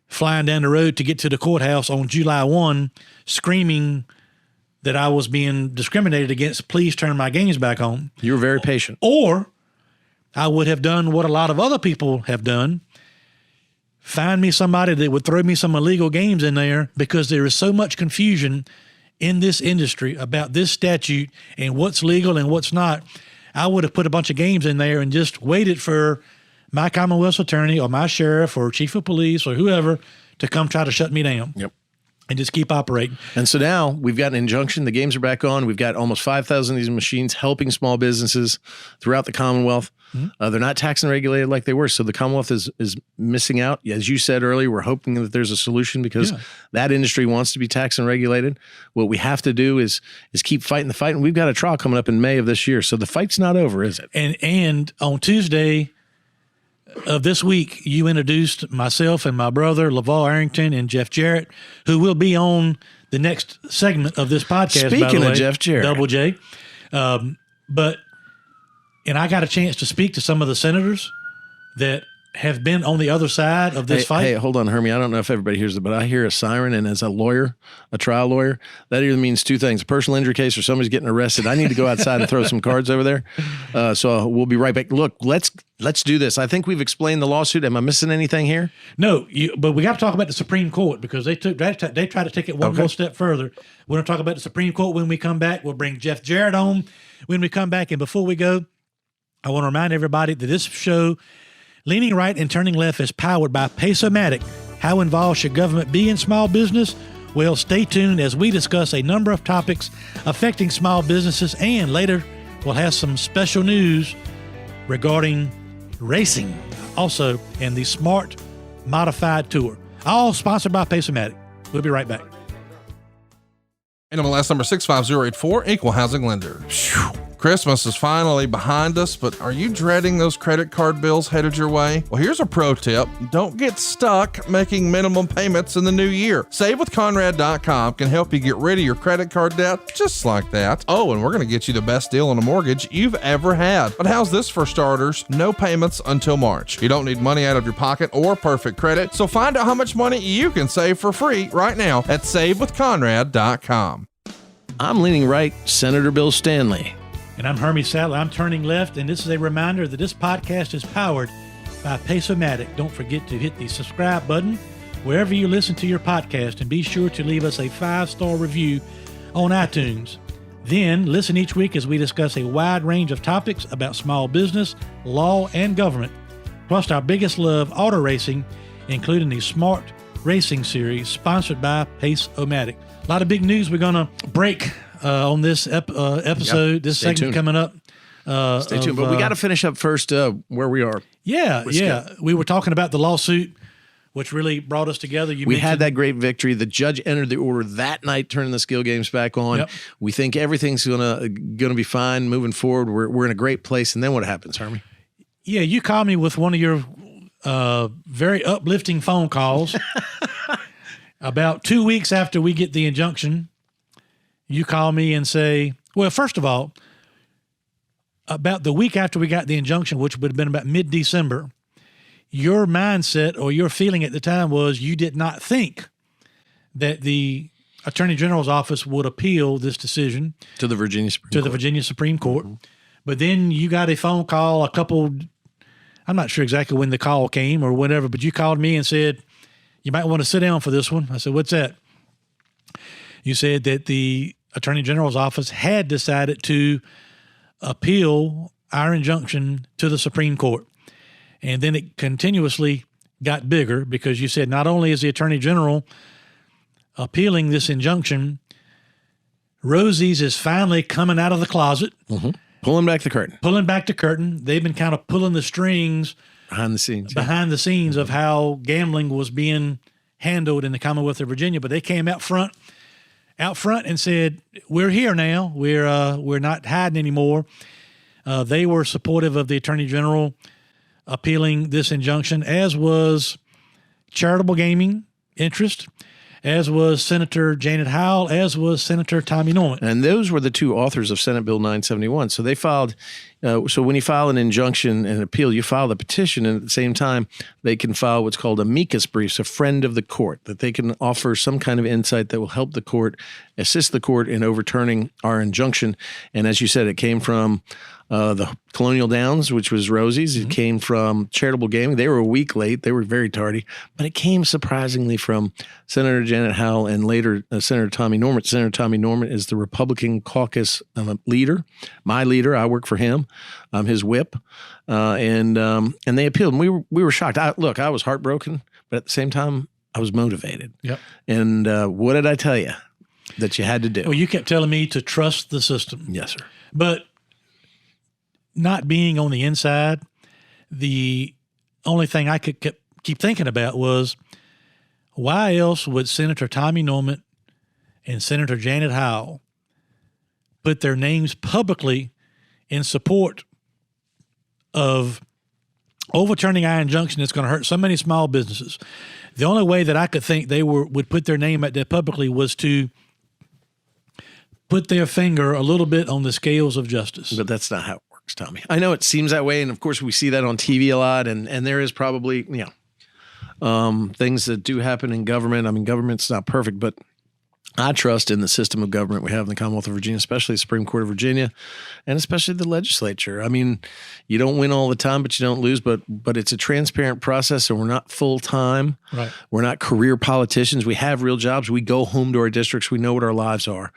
flying down the road to get to the courthouse on July 1, screaming that I was being discriminated against. Please turn my games back on. You were very patient. Or I would have done what a lot of other people have done, find me somebody that would throw me some illegal games in there, because there is so much confusion in this industry about this statute and what's legal and what's not. I would have put a bunch of games in there and just waited for my Commonwealth's attorney or my sheriff or chief of police or whoever to come try to shut me down. Yep. And just keep operating. And so now we've got an injunction. The games are back on. We've got almost 5,000 of these machines helping small businesses throughout the Commonwealth. Mm-hmm. They're not taxed and regulated like they were. So the Commonwealth is missing out. As you said earlier, we're hoping that there's a solution, because that industry wants to be taxed and regulated. What we have to do is keep fighting the fight. And we've got a trial coming up in May of this year. So the fight's not over, is it? And on Tuesday of this week, you introduced myself and my brother, Laval Arrington, and Jeff Jarrett, who will be on the next segment of this podcast. Speaking by the way, of Jeff Jarrett. Double J. And I got a chance to speak to some of the senators that have been on the other side of this fight. Hey, hold on, Hermie. I don't know if everybody hears it, but I hear a siren, and as a lawyer, a trial lawyer, that either means two things: a personal injury case or somebody's getting arrested. I need to go outside and throw some cards over there. So we'll be right back. Look, let's do this. I think we've explained the lawsuit. Am I missing anything here? No, but we got to talk about the Supreme Court because they tried to take it one more step further. We're going to talk about the Supreme Court when we come back. We'll bring Jeff Jarrett on when we come back. And before we go, I want to remind everybody that this show, Leaning Right and Turning Left, is powered by Pace-O-Matic. How involved should government be in small business? Well, stay tuned as we discuss a number of topics affecting small businesses, and later we'll have some special news regarding racing, also, and the Smart Modified Tour. All sponsored by Pace-O-Matic. We'll be right back. NMLS number 65084, Equal Housing Lender. Phew. Christmas is finally behind us, but are you dreading those credit card bills headed your way? Well, here's a pro tip. Don't get stuck making minimum payments in the new year. SaveWithConrad.com can help you get rid of your credit card debt just like that. Oh, and we're going to get you the best deal on a mortgage you've ever had. But how's this for starters? No payments until March. You don't need money out of your pocket or perfect credit, so find out how much money you can save for free right now at SaveWithConrad.com. I'm leaning right, Senator Bill Stanley. And I'm Hermie Sadler. I'm turning left, and this is a reminder that this podcast is powered by Pace-O-Matic. Don't forget to hit the subscribe button wherever you listen to your podcast, and be sure to leave us a 5-star review on iTunes. Then listen each week as we discuss a wide range of topics about small business, law, and government, plus our biggest love, auto racing, including the Smart Racing Series sponsored by Pace-O-Matic. A lot of big news we're going to break on this episode, Yep. this Stay segment tuned. coming up. Stay tuned. But we got to finish up first where we are. Yeah. We were talking about the lawsuit, which really brought us together. We had that great victory. The judge entered the order that night, turning the skill games back on. Yep. We think everything's gonna be fine moving forward. We're in a great place. And then what happens, Hermie? Yeah, you called me with one of your very uplifting phone calls. About 2 weeks after we get the injunction, you call me and say, well, first of all, about the week after we got the injunction, which would have been about mid-December, your mindset or your feeling at the time was you did not think that the Attorney General's office would appeal this decision To the Virginia Supreme Court. Supreme Court. But then you got a phone call I'm not sure exactly when the call came or whatever, but you called me and said, you might want to sit down for this one. I said, what's that? You said that the Attorney General's office had decided to appeal our injunction to the Supreme Court. And then it continuously got bigger because you said not only is the Attorney General appealing this injunction, Rosie's is finally coming out of the closet. Mm-hmm. Pulling back the curtain. They've been kind of pulling the strings behind the scenes of how gambling was being handled in the Commonwealth of Virginia. But they came out front and said, we're here now. We're not hiding anymore. They were supportive of the Attorney General appealing this injunction, as was charitable gaming interest, as was Senator Janet Howell, as was Senator Tommy Norman. And those were the two authors of Senate Bill 971. So they filed, so when you file an injunction and appeal, you file the petition, and at the same time, they can file what's called amicus briefs, a friend of the court, that they can offer some kind of insight that will help the court, assist the court in overturning our injunction. And as you said, it came from the Colonial Downs, which was Rosie's. It came from charitable gaming. They were a week late. They were very tardy. But it came surprisingly from Senator Janet Howell and later Senator Tommy Norman. Senator Tommy Norman is the Republican caucus leader, my leader. I work for him. I'm his whip. And they appealed. And we were shocked. I was heartbroken, but at the same time, I was motivated. Yep. And what did I tell you that you had to do? Well, you kept telling me to trust the system. Yes, sir. But not being on the inside, the only thing I could keep thinking about was, why else would Senator Tommy Norman and Senator Janet Howell put their names publicly in support of overturning our injunction that's going to hurt so many small businesses? The only way that I could think they would put their name out there publicly was to put their finger a little bit on the scales of justice. But that's not how it works. works, Tommy. I know it seems that way, and of course we see that on TV a lot, and there is probably things that do happen in government. I mean, government's not perfect, but I trust in the system of government we have in the Commonwealth of Virginia, especially the Supreme Court of Virginia, and especially the legislature. I mean, you don't win all the time, but you don't lose. But it's a transparent process, and we're not full time. Right. We're not career politicians. We have real jobs. We go home to our districts. We know what our lives are,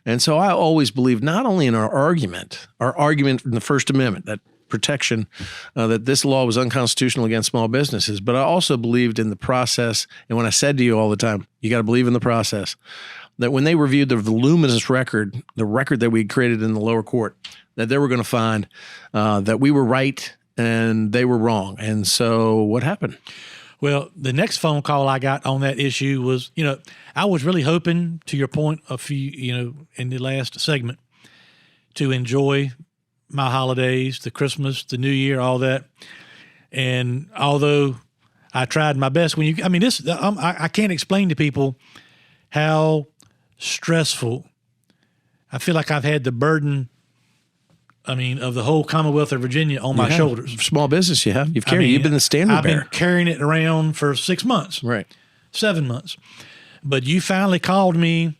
and so I always believe not only in our argument in the First Amendment that protection, that this law was unconstitutional against small businesses, but I also believed in the process. And when I said to you all the time, you got to believe in the process. That when they reviewed the voluminous record, the record that we had created in the lower court, that they were going to find that we were right and they were wrong. And so what happened? Well, the next phone call I got on that issue was, I was really hoping, to your point in the last segment, to enjoy my holidays, the Christmas, the New Year, all that. And although I tried my best, I can't explain to people how stressful. I feel like I've had the burden, of the whole Commonwealth of Virginia on my shoulders. Small business, you have. You've been the standard bearer. I've been carrying it around for 6 months. Right. 7 months. But you finally called me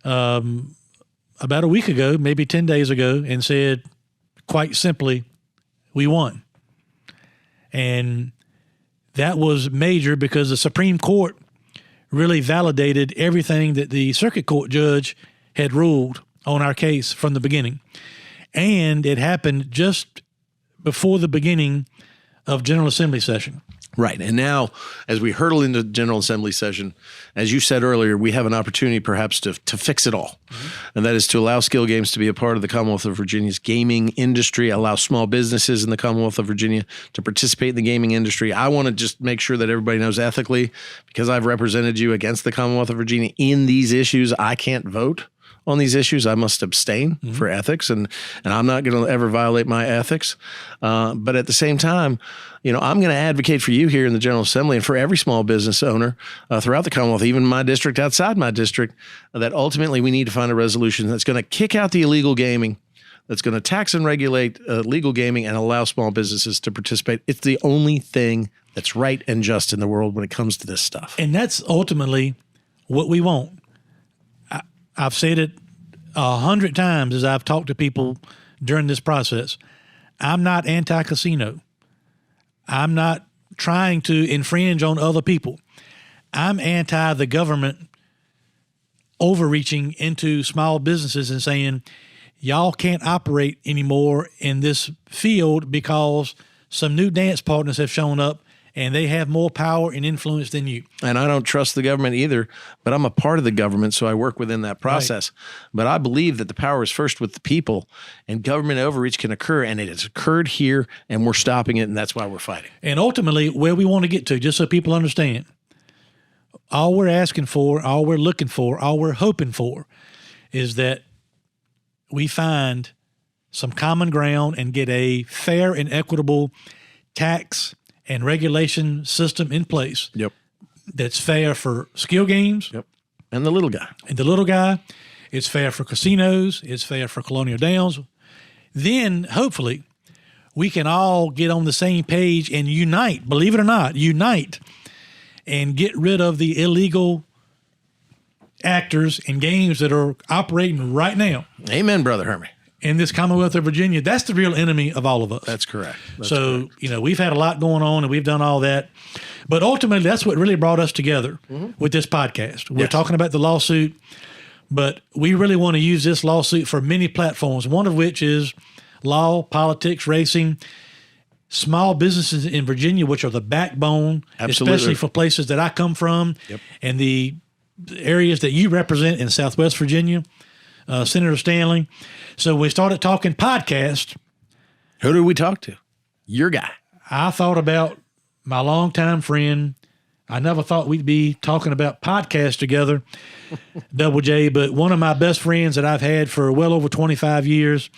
about a week ago, maybe 10 days ago, and said, quite simply, we won. And that was major because the Supreme Court really validated everything that the circuit court judge had ruled on our case from the beginning. And it happened just before the beginning of General Assembly session. Right. And now, as we hurtle into General Assembly session, as you said earlier, we have an opportunity perhaps to fix it all. Mm-hmm. And that is to allow skill games to be a part of the Commonwealth of Virginia's gaming industry, allow small businesses in the Commonwealth of Virginia to participate in the gaming industry. I want to just make sure that everybody knows ethically, because I've represented you against the Commonwealth of Virginia in these issues, I can't vote on these issues. I must abstain for ethics, and I'm not going to ever violate my ethics. But at the same time, I'm going to advocate for you here in the General Assembly and for every small business owner throughout the Commonwealth, even my district, outside my district, that ultimately we need to find a resolution that's going to kick out the illegal gaming, that's going to tax and regulate legal gaming and allow small businesses to participate. It's the only thing that's right and just in the world when it comes to this stuff. And that's ultimately what we want. I've said it 100 times as I've talked to people during this process. I'm not anti-casino. I'm not trying to infringe on other people. I'm anti the government overreaching into small businesses and saying, y'all can't operate anymore in this field because some new dance partners have shown up and they have more power and influence than you. And I don't trust the government either, but I'm a part of the government, so I work within that process. Right. But I believe that the power is first with the people, and government overreach can occur, and it has occurred here, and we're stopping it, and that's why we're fighting. And ultimately, where we want to get to, just so people understand, all we're asking for, all we're looking for, all we're hoping for is that we find some common ground and get a fair and equitable tax and regulation system in place. Yep. That's fair for skill games. Yep. And the little guy. And the little guy. It's fair for casinos. It's fair for Colonial Downs. Then, hopefully, we can all get on the same page and unite, believe it or not, and get rid of the illegal actors and games that are operating right now. Amen, Brother Hermie. In this Commonwealth of Virginia, that's the real enemy of all of us. That's correct. We've had a lot going on and we've done all that. But ultimately, that's what really brought us together with this podcast. We're talking about the lawsuit, but we really want to use this lawsuit for many platforms, one of which is law, politics, racing, small businesses in Virginia, which are the backbone, especially for places that I come from and the areas that you represent in Southwest Virginia, Senator Stanley. So we started talking podcast. Who did we talk to? Your guy. I thought about my longtime friend. I never thought we'd be talking about podcasts together, Double J, but one of my best friends that I've had for well over 25 years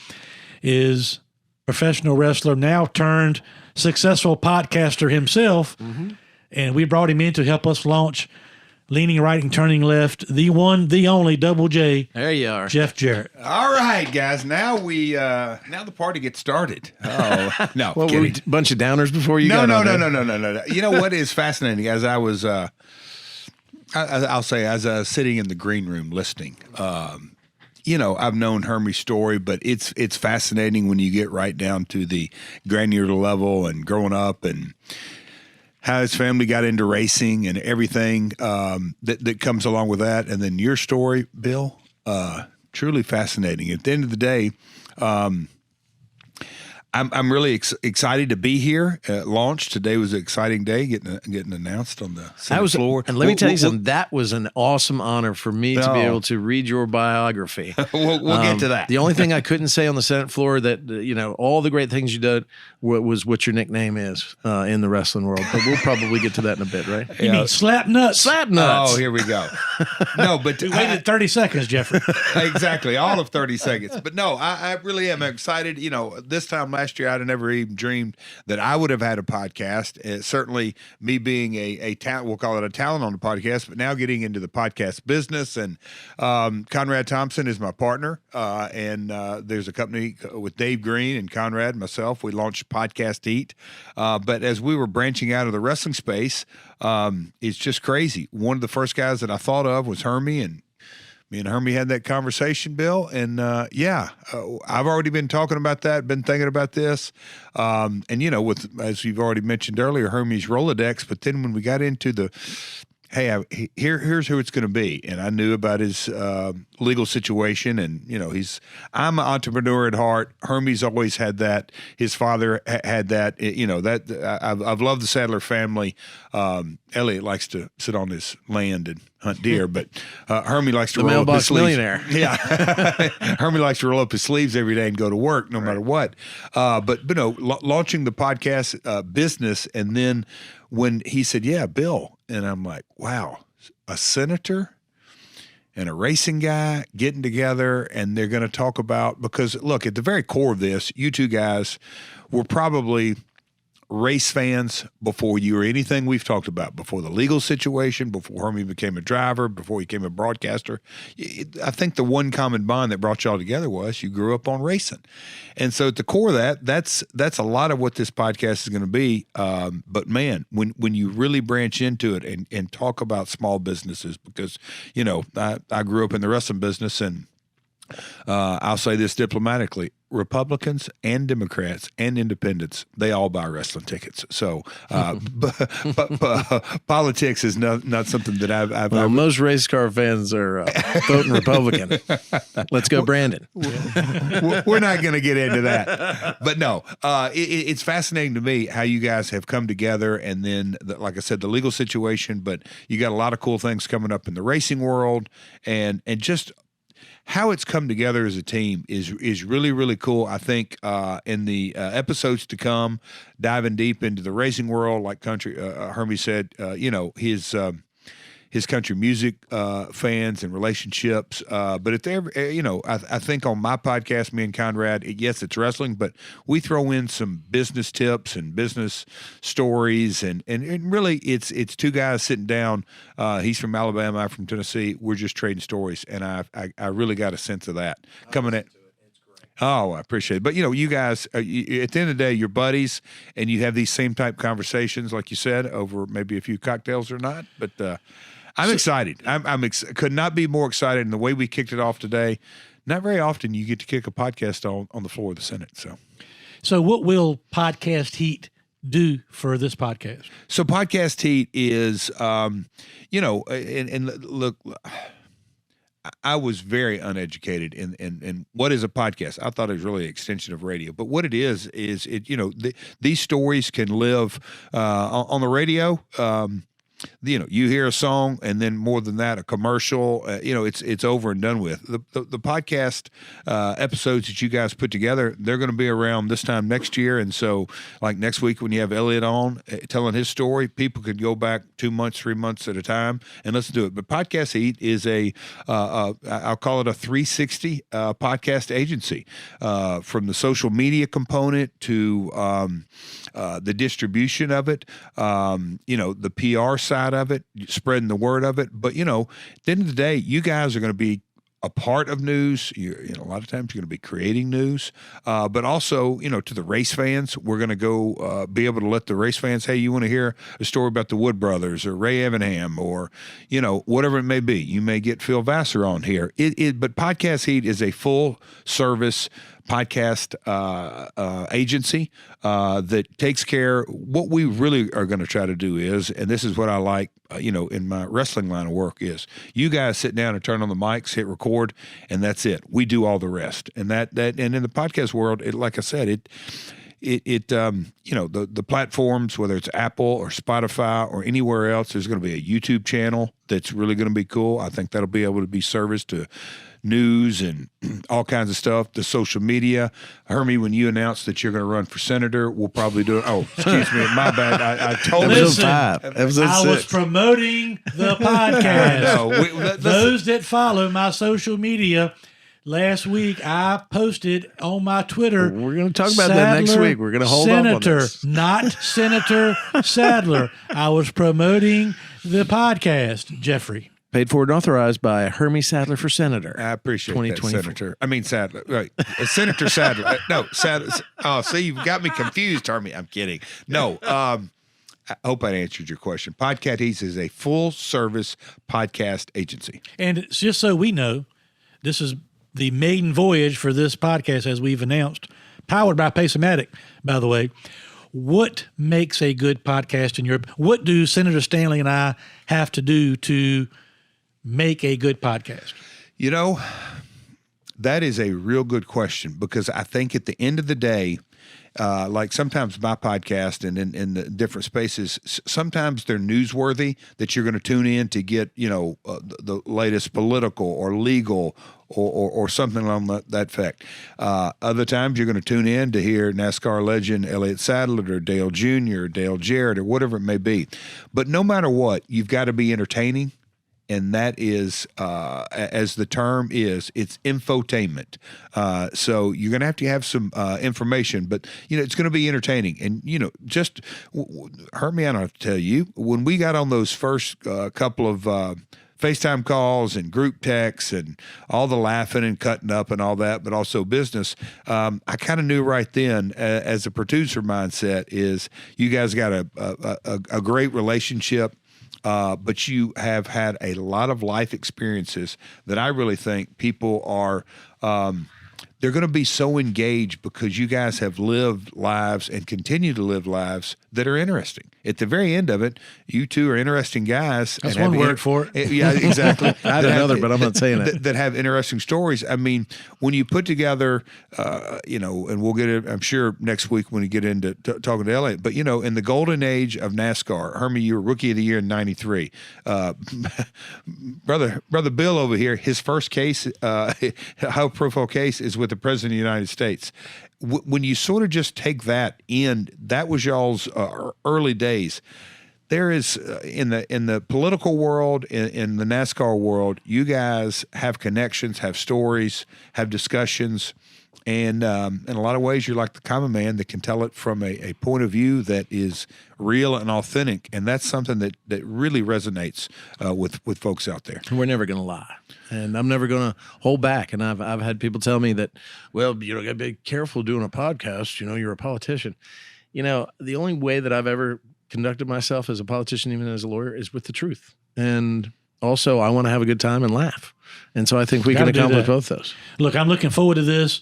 is professional wrestler, now turned successful podcaster himself. And we brought him in to help us launch leaning right and turning left, the one, the only Double J, There you are. Jeff Jarrett. All right, guys. Now now the party gets started. Oh no, What, were we a bunch of downers before you no, got on no. there? You know what is fascinating? As I was, I'll say, as I was sitting in the green room listening. I've known Hermie's story, but it's fascinating when you get right down to the granular level and growing up and how his family got into racing and everything that comes along with that. And then your story, Bill, truly fascinating. At the end of the day, I'm really excited to be here at launch. Today was an exciting day getting announced on the Senate floor. And let me tell you something. That was an awesome honor for me to be able to read your biography. We'll get to that. The only thing I couldn't say on the Senate floor that, all the great things you did was what your nickname is in the wrestling world. But we'll probably get to that in a bit, right? You mean slap nuts? Slap nuts. Oh, here we go. No, but We waited 30 seconds, Jeffrey. Exactly, all of 30 seconds. But no, I really am excited. This time last year, I'd have never even dreamed that I would have had a podcast. Certainly, me being a talent, we'll call it a talent on the podcast, but now getting into the podcast business. And CONRAD Thompson is my partner, and there's a company with Dave Green and CONRAD, myself. We launched Podcast Heat. But as we were branching out of the wrestling space, it's just crazy. One of the first guys that I thought of was Hermie, and me and Hermie had that conversation, Bill, and I've already been talking about that, been thinking about this, and with, as you've already mentioned earlier, Hermie's Rolodex. But then when we got into the, here's who it's going to be, and I knew about his legal situation, and I'm an entrepreneur at heart. Hermie's always had that. His father had that. I've loved the Sadler family. Elliot likes to sit on his land and hunt deer, but Hermie likes to roll up his sleeves. Millionaire. Yeah, Hermie likes to roll up his sleeves every day and go to work, no matter what. But launching the podcast business, and then when he said, "Yeah, Bill," and I'm like, "Wow, a senator and a racing guy getting together, and they're going to talk about," because look, at the very core of this, you two guys were probably race fans before you or anything we've talked about, before the legal situation, before Hermie became a driver, before he became a broadcaster. I think the one common bond that brought y'all together was you grew up on racing. And so at the core of that's a lot of what this podcast is going to be. But man, when you really branch into it and talk about small businesses, because, I grew up in the wrestling business, and I'll say this diplomatically: Republicans and Democrats and independents, they all buy wrestling tickets. So politics is not something that I've most race car fans are voting Republican. Let's go, Brandon. We're not going to get into that. But no, it's fascinating to me how you guys have come together, and then, like I said, the legal situation, but you got a lot of cool things coming up in the racing world, and just how it's come together as a team is really, really cool. I think in the episodes to come, diving deep into the racing world, like Hermie said, his country music fans and relationships. But if they're, I think on my podcast, me and CONRAD, yes, it's wrestling, but we throw in some business tips and business stories, and really it's two guys sitting down. He's from Alabama, I'm from Tennessee. We're just trading stories, and I really got a sense of that coming at. Oh, I appreciate it. But, you guys, at the end of the day, you're buddies, and you have these same type conversations, like you said, over maybe a few cocktails or not. But I'm excited. Could not be more excited. And the way we kicked it off today, not very often you get to kick a podcast on the floor of the Senate. So what will Podcast Heat do for this podcast? So Podcast Heat is, and look, I was very uneducated in what is a podcast. I thought it was really an extension of radio, but what it is these stories can live on the radio. You hear a song, and then more than that, a commercial. It's over and done with. The podcast episodes that you guys put together, they're going to be around this time next year. And so, like next week when you have Elliot on telling his story, people could go back 2 months, 3 months at a time and listen to it. But Podcast Heat is I'll call it a 360 podcast agency, from the social media component to the distribution of it, the PR side. side of it, spreading the word of it. But, at the end of the day, you guys are going to be a part of news. A lot of times you're going to be creating news, but also, to the race fans, we're going to go be able to let the race fans, hey, you want to hear a story about the Wood Brothers or Ray Evanham or, whatever it may be. You may get Phil Vassar on here. But Podcast Heat is a full service podcast agency that takes care. What we really are going to try to do is, and this is what I like, in my wrestling line of work, is you guys sit down and turn on the mics, hit record, and that's it. We do all the rest. And and in the podcast world, like I said, the platforms, whether it's Apple or Spotify or anywhere else, there's going to be a YouTube channel that's really going to be cool. I think that'll be able to be service to news and all kinds of stuff, the social media. Hermie, when you announced that you're going to run for senator, we'll probably do it. Oh, excuse me, my bad. I totally. Listen, Episode I 6. was promoting the podcast. Those that follow my social media, last week I posted on my Twitter. We're going to talk about that next week. We're going to hold on Senator, this. not Senator Sadler. I was promoting the podcast, Jeffrey. Paid for and authorized by Hermie Sadler for Senator. I appreciate that, 2024. Senator. I mean, Sadler. Right. Senator Sadler. No, Sadler. Oh, see, you've got me confused, Hermie. I'm kidding. No, I hope I answered your question. Podcast Heat is a full-service podcast agency. And it's just so we know, this is the maiden voyage for this podcast, as we've announced, powered by Pace-O-Matic, by the way. What makes a good podcast in your? What do Senator Stanley and I have to do to make a good podcast? That is a real good question, because I think at the end of the day, like sometimes my podcast and in the different spaces, sometimes they're newsworthy that you're going to tune in to get, the latest political or legal or something along that effect. Other times you're going to tune in to hear NASCAR legend Elliott Sadler or Dale Jr. or Dale Jarrett or whatever it may be. But no matter what, you've got to be entertaining. And that is, as the term is, it's infotainment. So you're going to have some information, but, it's going to be entertaining. And, just Hermie, I don't have to tell you, when we got on those first couple of FaceTime calls and group texts and all the laughing and cutting up and all that, but also business, I kind of knew right then, as a producer mindset, is you guys got a great relationship. But you have had a lot of life experiences that I really think people are, they're going to be so engaged because you guys have lived lives and continue to live lives that are interesting. At the very end of it, you two are interesting guys. That's one word for it. Yeah, exactly. I had another, but I'm not saying it. That have interesting stories. I mean, when you put together, and we'll get it, I'm sure, next week when we get into talking to Elliott, but, in the golden age of NASCAR, Hermie, you were Rookie of the Year in 93. Brother Bill over here, his first case, high-profile case, is with the President of the United States. When you sort of just take that in, that was y'all's early days. There is in the political world, in the NASCAR world, you guys have connections, have stories, have discussions, and in a lot of ways, you're like the common man that can tell it from a point of view that is real and authentic, and that's something that really resonates with folks out there. We're never going to lie, and I'm never going to hold back. And I've had people tell me that, well, got to be careful doing a podcast. You're a politician. The only way that I've ever conducted myself as a politician, even as a lawyer, is with the truth. And also, I want to have a good time and laugh. And so I think we can accomplish both those. Look, I'm looking forward to this.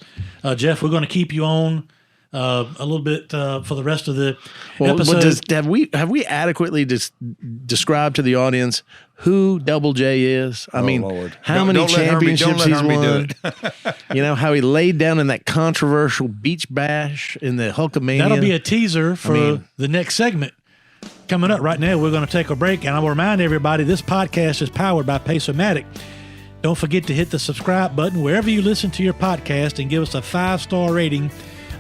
Jeff, we're going to keep you on a little bit for the rest of the episode. Have we adequately described to the audience who Double J is? I mean, Lord. How many championships he's won? Do it. How he laid down in that controversial beach bash in the Hulkamania. That'll be a teaser for the next segment. Coming up right now, we're going to take a break, and I will remind everybody this podcast is powered by Pace-O-Matic. Don't forget to hit the subscribe button wherever you listen to your podcast and give us a 5-star rating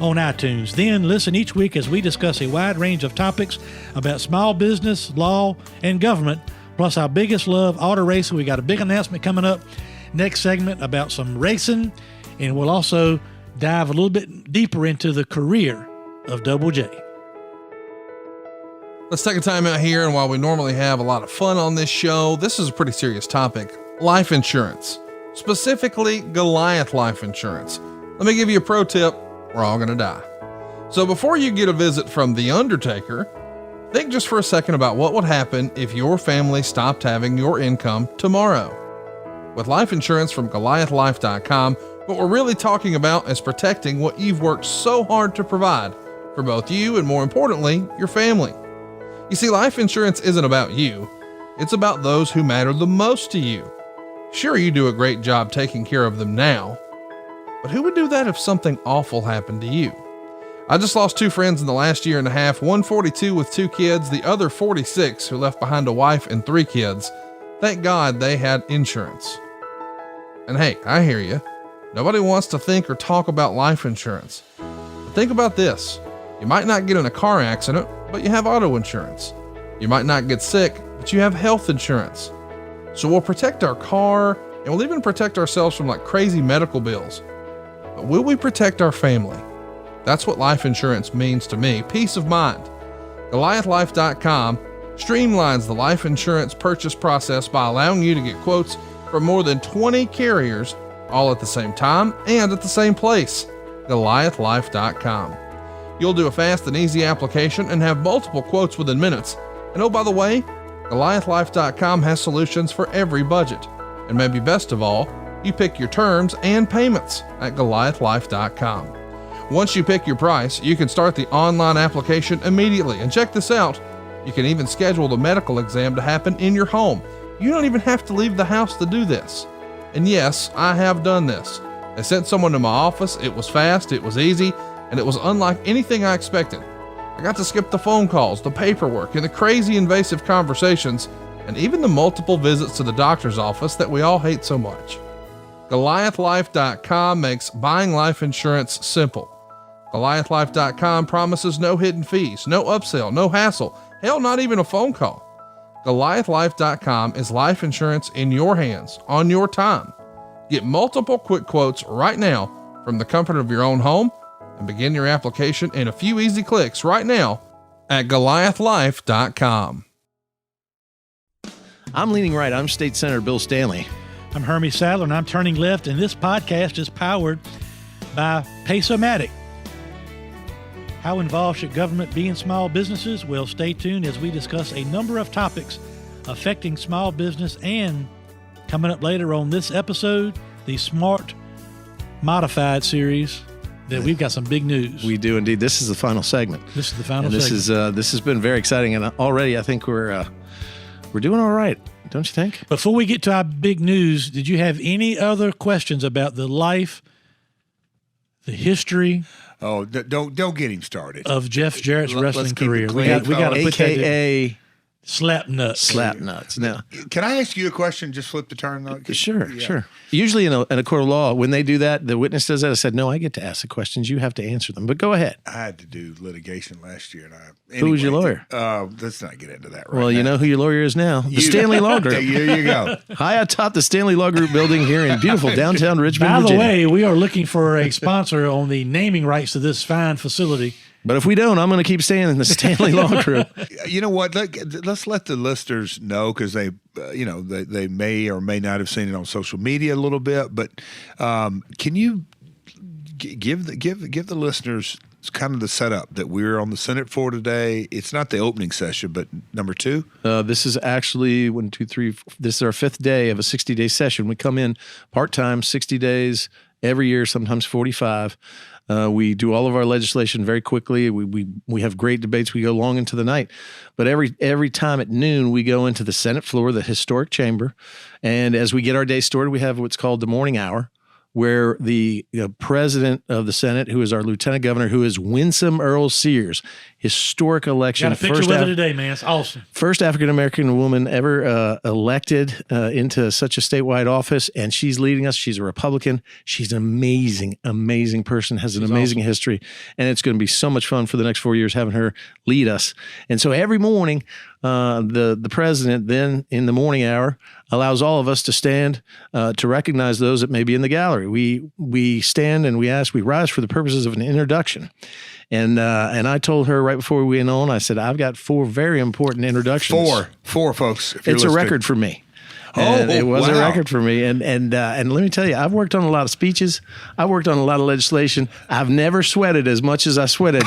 on iTunes. Then listen each week as we discuss a wide range of topics about small business, law, and government, plus our biggest love, auto racing. We got a big announcement coming up next segment about some racing, and we'll also dive a little bit deeper into the career of Double J. Let's take a time out here, and while we normally have a lot of fun on this show, this is a pretty serious topic. Life insurance, specifically Goliath Life Insurance. Let me give you a pro tip. We're all going to die. So before you get a visit from The Undertaker, think just for a second about what would happen if your family stopped having your income tomorrow. With life insurance from GoliathLife.com, what we're really talking about is protecting what you've worked so hard to provide for both you and, more importantly, your family. You see, life insurance isn't about you. It's about those who matter the most to you. Sure, you do a great job taking care of them now, but who would do that if something awful happened to you? I just lost 2 friends in the last year and a half, one 42 with 2 kids, the other 46 who left behind a wife and 3 kids. Thank God they had insurance. And hey, I hear you. Nobody wants to think or talk about life insurance. But think about this. You might not get in a car accident, but you have auto insurance. You might not get sick, but you have health insurance. So we'll protect our car, and we'll even protect ourselves from like crazy medical bills. But will we protect our family? That's what life insurance means to me. Peace of mind. GoliathLife.com streamlines the life insurance purchase process by allowing you to get quotes from more than 20 carriers all at the same time and at the same place. GoliathLife.com. You'll do a fast and easy application and have multiple quotes within minutes. And oh, by the way, GoliathLife.com has solutions for every budget. And maybe best of all, you pick your terms and payments at GoliathLife.com. Once you pick your price, you can start the online application immediately. And check this out. You can even schedule the medical exam to happen in your home. You don't even have to leave the house to do this. And yes, I have done this. They sent someone to my office. It was fast, it was easy, and it was unlike anything I expected. I got to skip the phone calls, the paperwork, and the crazy invasive conversations, and even the multiple visits to the doctor's office that we all hate so much. GoliathLife.com makes buying life insurance simple. GoliathLife.com promises no hidden fees, no upsell, no hassle, hell, not even a phone call. GoliathLife.com is life insurance in your hands, on your time. Get multiple quick quotes right now from the comfort of your own home and begin your application in a few easy clicks right now at GoliathLife.com. I'm leaning right. I'm State Senator Bill Stanley. I'm Hermie Sadler, and I'm turning left, and this podcast is powered by Pace-O-Matic. How involved should government be in small businesses? Well, stay tuned as we discuss a number of topics affecting small business, and coming up later on this episode, the Smart Modified series, that we've got some big news. We do indeed. This is the final segment. This is the final and segment. This has been very exciting, and already I think we're doing all right, don't you think? Before we get to our big news, did you have any other questions about the life, the history? Oh, don't get him started. Of Jeff Jarrett's wrestling keep it career. We clean, got to put that in. AKA Slap nuts. slap nuts. Now, Can I ask you a question? Just flip the turn. sure, Yeah. sure. Usually in a court of law, when they do that, the witness does that. I said, no, I get to ask the questions. You have to answer them. But go ahead. I had to do litigation last year, and Who was your lawyer? Let's not get into that. Well, you know who your lawyer is now. The You- Stanley Law Group. There you go. High atop the Stanley Law Group building here in beautiful downtown Richmond, By the Virginia. way, we are looking for a sponsor on the naming rights to this fine facility. But if we don't, I'm going to keep staying in the Stanley Law Group. You know what? Let's let the listeners know, because they may or may not have seen it on social media a little bit. But can you give the listeners kind of the setup that we're on the Senate for today? It's not the opening session, but number 2. This is actually 1, 2, 3. This is our 5th day of a 60-day session. We come in part-time, 60 days every year, sometimes 45. We do all of our legislation very quickly. We have great debates. We go long into the night. But every time at noon, we go into the Senate floor, the historic chamber. And as we get our day started, we have what's called the morning hour, where the president of the Senate, who is our lieutenant governor, who is Winsome Earl Sears, historic election. Got a picture with her today, man. It's awesome. First African-American woman ever elected into such a statewide office, and she's leading us. She's a Republican. She's an amazing, amazing person, has an amazing history, and it's going to be so much fun for the next 4 years having her lead us. And so every morning, the president then in the morning hour allows all of us to stand to recognize those that may be in the gallery. We stand and we rise for the purposes of an introduction. And I told her right before we went on, I said, I've got 4 very important introductions. Four, folks. If you're It's a listening. record for me. And it was a wow. record for me. And let me tell you, I've worked on a lot of speeches. I worked on a lot of legislation. I've never sweated as much as I sweated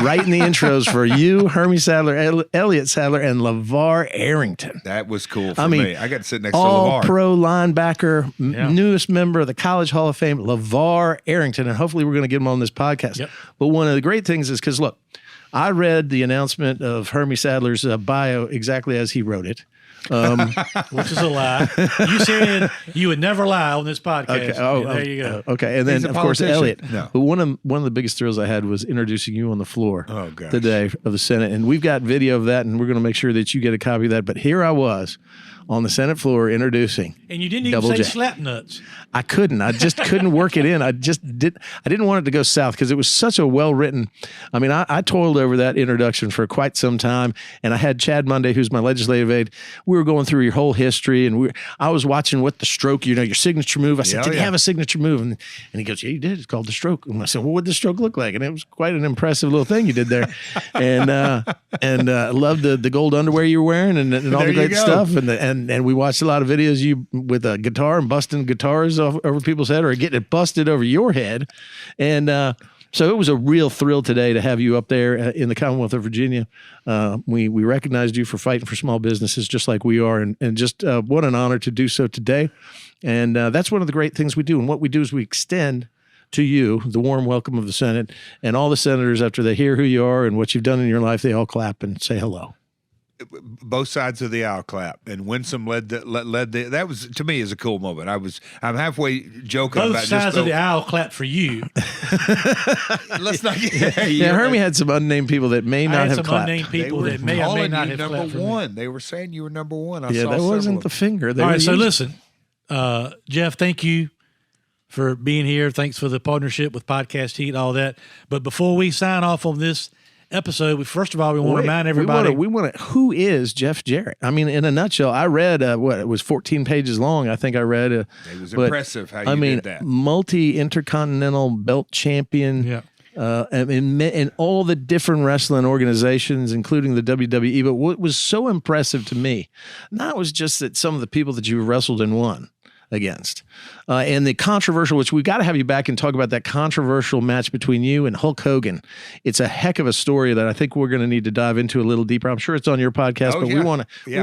writing the intros for you, Hermie Sadler, Elliott Sadler, and LeVar Arrington. That was cool for me. I got to sit next to all LeVar. pro linebacker, newest member of the College Hall of Fame, LeVar Arrington. And hopefully we're going to get him on this podcast. Yep. But one of the great things is because, look, I read the announcement of Hermie Sadler's bio exactly as he wrote it. Which is a lie. You said you would never lie on this podcast. Okay. There you go. Okay. And He's then, a of course, politician. Elliot. No. But one of the biggest thrills I had was introducing you on the floor gosh. the day of the Senate. And we've got video of that, and we're going to make sure that you get a copy of that. But here I was on the Senate floor introducing. And you didn't even Double say J. slap nuts. I couldn't. I just couldn't work it in. I didn't want it to go south because it was such a well-written. I mean, I toiled over that introduction for quite some time, and I had Chad Monday, who's my legislative aide. We were going through your whole history, and I was watching what the stroke, your signature move. I said, Yeah, did you yeah. have a signature move? And he goes, yeah, you did. It's called the stroke. And I said, well, what did the stroke look like? And it was quite an impressive little thing you did there. and loved the gold underwear you were wearing and all There the you great go. stuff. And we watched a lot of videos you with a guitar and busting guitars over people's head or getting it busted over your head. And so it was a real thrill today to have you up there in the Commonwealth of Virginia. We recognized you for fighting for small businesses just like we are. And just what an honor to do so today. And that's one of the great things we do. And what we do is we extend to you the warm welcome of the Senate, and all the senators, after they hear who you are and what you've done in your life, they all clap and say hello. Both sides of the aisle clap, and Winsome led the. That was, to me, is a cool moment. I'm halfway joking Both about sides just of the aisle clap for you. Let's not get. Yeah, Hermie had some unnamed people that may I not had have some clapped. unnamed They people were that may or may calling not you have number clapped for me. one. They were saying you were number one. Yeah, that wasn't the finger. They All were right, so using- listen, Jeff, thank you for being here. Thanks for the partnership with Podcast Heat and all that. But before we sign off on this episode, first of all, we want to Wait, remind everybody. We want to. Who is Jeff Jarrett? I mean, in a nutshell, I read it was 14 pages long. I think I read it. It was but, impressive how you I mean, did that. multi-intercontinental belt champion. Yeah. And all the different wrestling organizations, including the WWE. But what was so impressive to me, not was just that some of the people that you wrestled and won against, and the controversial, which we got to have you back and talk about that controversial match between you and Hulk Hogan. It's a heck of a story that I think we're going to need to dive into a little deeper. I'm sure it's on your podcast, but we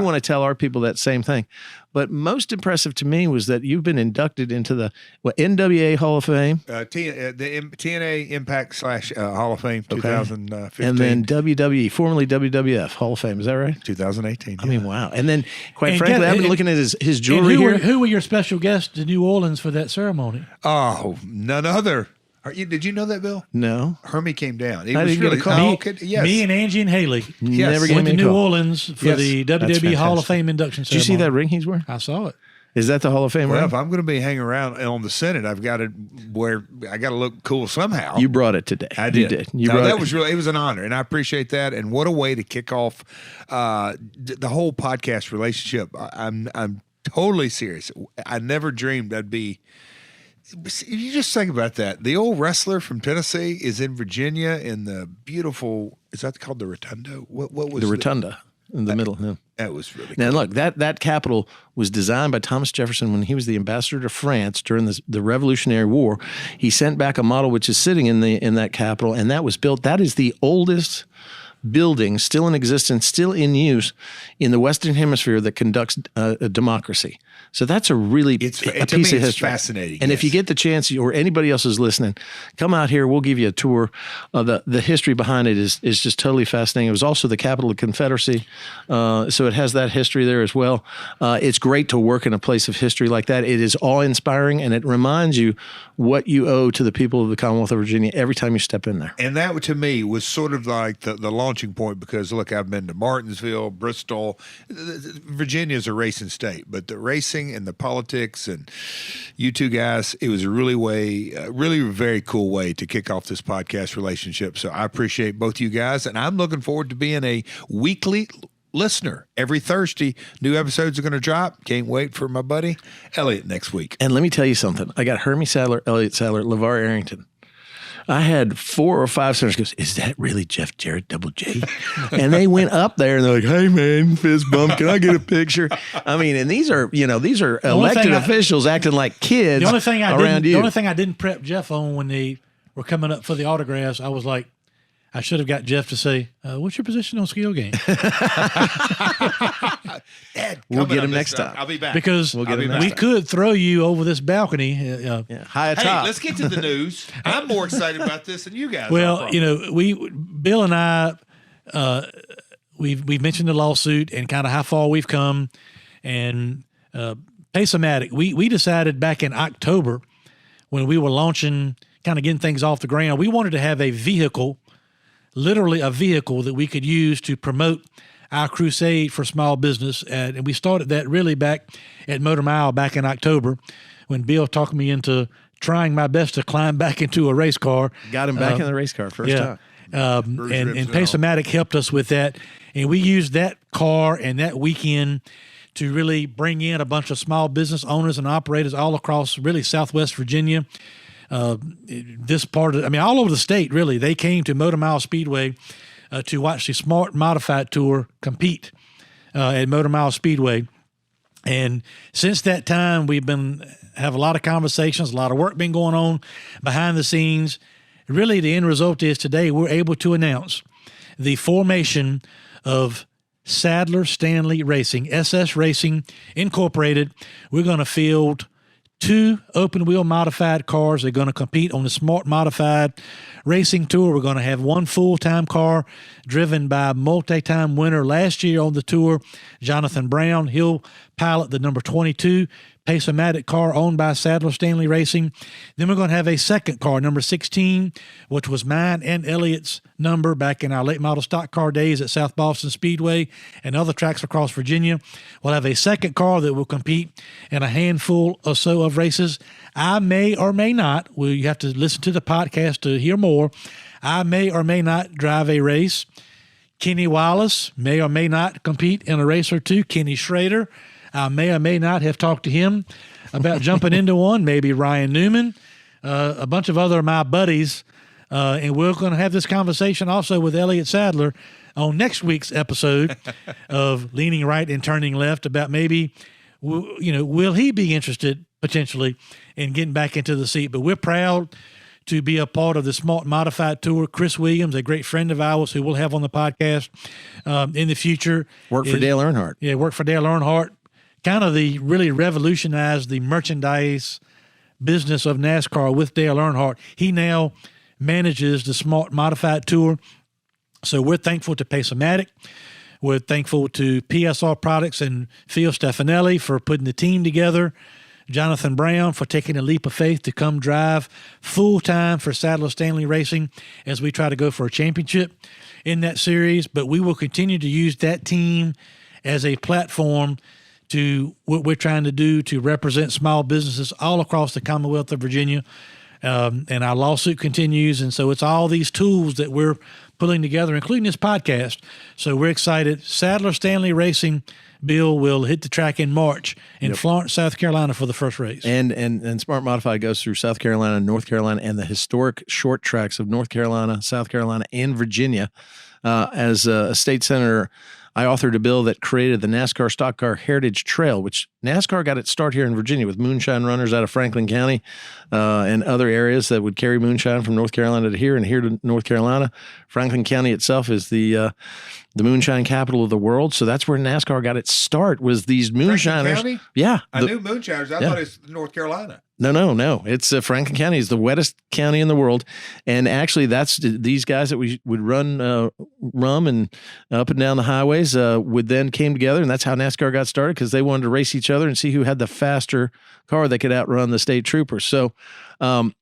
want to tell our people that same thing. But most impressive to me was that you've been inducted into the NWA Hall of Fame, The TNA Impact / Hall of Fame 2015. and then WWE, formerly WWF Hall of Fame. Is that right? 2018. I mean, wow. And then, quite And frankly, get- I've been and- looking at his And jewelry here. who were your special guests to New Orleans for that ceremony? Oh, none other. Did you know that, Bill? No. Hermie came down. He I was didn't get a really call. yes. Me and Angie and Haley Yes. Never gave went me to a New call. Orleans for Yes. the That's WWE Hall of fantastic. Fame induction Did you ceremony. see that ring he's wearing? I saw it. Is that the Hall of Fame Well, ring? if I'm going to be hanging around on the Senate, I've got to look cool somehow. You brought it today. I did. You did. You no, brought that it. was really, it was an honor, and I appreciate that. And what a way to kick off the whole podcast relationship. I'm totally serious. I never dreamed I'd be. You just think about that. The old wrestler from Tennessee is in Virginia in the beautiful. Is that called the Rotunda? What was the rotunda in the middle. Yeah. That was really Now, cool. look, that Capitol was designed by Thomas Jefferson when he was the ambassador to France during the Revolutionary War. He sent back a model which is sitting in that Capitol, and that was built. That is the oldest building still in existence, still in use in the Western Hemisphere that conducts a democracy. So that's a really a piece to me, of it's history. fascinating, And if you yes. get the chance, or anybody else is listening, come out here. We'll give you a tour. The history behind it is just totally fascinating. It was also the capital of Confederacy, so it has that history there as well. It's great to work in a place of history like that. It is awe-inspiring, and it reminds you what you owe to the people of the Commonwealth of Virginia every time you step in there. And that, to me, was sort of like the launching point because, look, I've been to Martinsville, Bristol. Virginia's a racing state, but the racing and the politics and you two guys, it was a really very cool way to kick off this podcast relationship. So I appreciate both you guys, and I'm looking forward to being a weekly listener. Every Thursday, new episodes are going to drop. Can't wait for my buddy Elliot next week. And let me tell you something. I got Hermie Sadler, Elliot Sadler, LeVar Arrington. I had 4 or 5 senators goes, is that really Jeff Jarrett, Double J? And they went up there and they're like, hey man, fist bump, can I get a picture? I mean, and these are elected officials acting like kids around you. The only thing I didn't prep Jeff on when they were coming up for the autographs, I was like, I should have got Jeff to say, what's your position on skill game? Dad, we'll get him next time. I'll be back. Because we could throw you over this balcany. High atop. Hey, let's get to the news. I'm more excited about this than you guys. Well, Bill and I, we've mentioned the lawsuit and kind of how far we've come. And Pace-O-Matic, we decided back in October when we were launching, kind of getting things off the ground, we wanted to have a vehicle, literally a vehicle that we could use to promote our crusade for small business. And we started that really back at Motor Mile back in October when Bill talked me into trying my best to climb back into a race car. Got him back in the race car first time. And Pace-O-Matic helped us with that. And we used that car and that weekend to really bring in a bunch of small business owners and operators all across really Southwest Virginia. This part of, all over the state, really. They came to Motor Mile Speedway to watch the Smart Modified Tour compete at Motor Mile Speedway. And since that time, we've have a lot of conversations, a lot of work been going on behind the scenes. Really, the end result is today we're able to announce the formation of Sadler Stanley Racing, SS Racing Incorporated. We're going to field 2 open-wheel modified cars. They're going to compete on the Smart Modified Racing Tour. We're going to have 1 full-time car driven by multi-time winner last year on the tour, Jonathan Brown. He'll pilot the number 22 Pace-O-Matic car owned by Sadler Stanley Racing. Then we're going to have a second car, number 16, which was mine and Elliot's number back in our late model stock car days at South Boston Speedway and other tracks across Virginia. We'll have a second car that will compete in a handful or so of races. I may or may not, you have to listen to the podcast to hear more, I may or may not drive a race. Kenny Wallace may or may not compete in a race or two. Kenny Schrader, I may or may not have talked to him about jumping into one. Maybe Ryan Newman, a bunch of other of my buddies. And we're going to have this conversation also with Elliot Sadler on next week's episode of Leaning Right and Turning Left about maybe, will he be interested potentially in getting back into the seat? But we're proud to be a part of the Smart Modified Tour. Chris Williams, a great friend of ours who we'll have on the podcast in the future. Worked for Dale Earnhardt. Yeah, worked for Dale Earnhardt. Kind of really revolutionized the merchandise business of NASCAR with Dale Earnhardt. He now manages the Smart Modified Tour. So we're thankful to Pace-O-Matic. We're thankful to PSR Products and Phil Stefanelli for putting the team together. Jonathan Brown for taking a leap of faith to come drive full-time for Sadler Stanley Racing as we try to go for a championship in that series. But we will continue to use that team as a platform to what we're trying to do to represent small businesses all across the Commonwealth of Virginia. And our lawsuit continues. And so it's all these tools that we're pulling together, including this podcast. So we're excited. Sadler Stanley Racing, Bill, will hit the track in March in Florence, South Carolina for the first race. And Smart Modified goes through South Carolina, North Carolina, and the historic short tracks of North Carolina, South Carolina, and Virginia. As a state senator, I authored a bill that created the NASCAR Stock Car Heritage Trail, which NASCAR got its start here in Virginia with moonshine runners out of Franklin County and other areas that would carry moonshine from North Carolina to here and here to North Carolina. Franklin County itself is the moonshine capital of the world. So that's where NASCAR got its start, was these moonshiners. County? Yeah. I knew moonshiners. I thought it's North Carolina. No. It's Franklin County is the wettest county in the world. And actually that's these guys that we would run rum and up and down the highways would then came together. And that's how NASCAR got started, because they wanted to race each other and see who had the faster car that could outrun the state troopers. So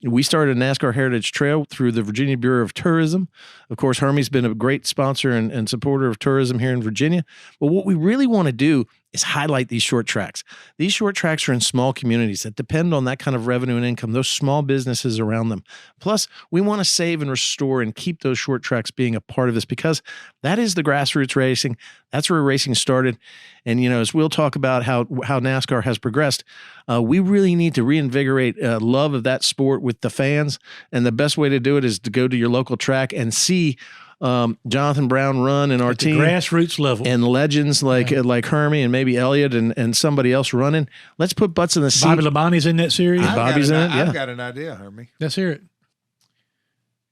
we started a NASCAR Heritage Trail through the Virginia Bureau of Tourism. Of course, Hermie's been a great sponsor and supporter of tourism here in Virginia. But what we really want to do is highlight these short tracks. These short tracks are in small communities that depend on that kind of revenue and income, those small businesses around them. Plus, we want to save and restore and keep those short tracks being a part of this, because that is the grassroots racing. That's where racing started. And, as we'll talk about how NASCAR has progressed, we really need to reinvigorate love of that sport with the fans. And the best way to do it is to go to your local track and see Jonathan Brown run and our At the team grassroots level, and legends like Hermie and maybe Elliott and somebody else running. Let's put butts in the seat. Bobby Labonte's in that series. Bobby's in it. Yeah. I've got an idea, Hermie. Let's hear it.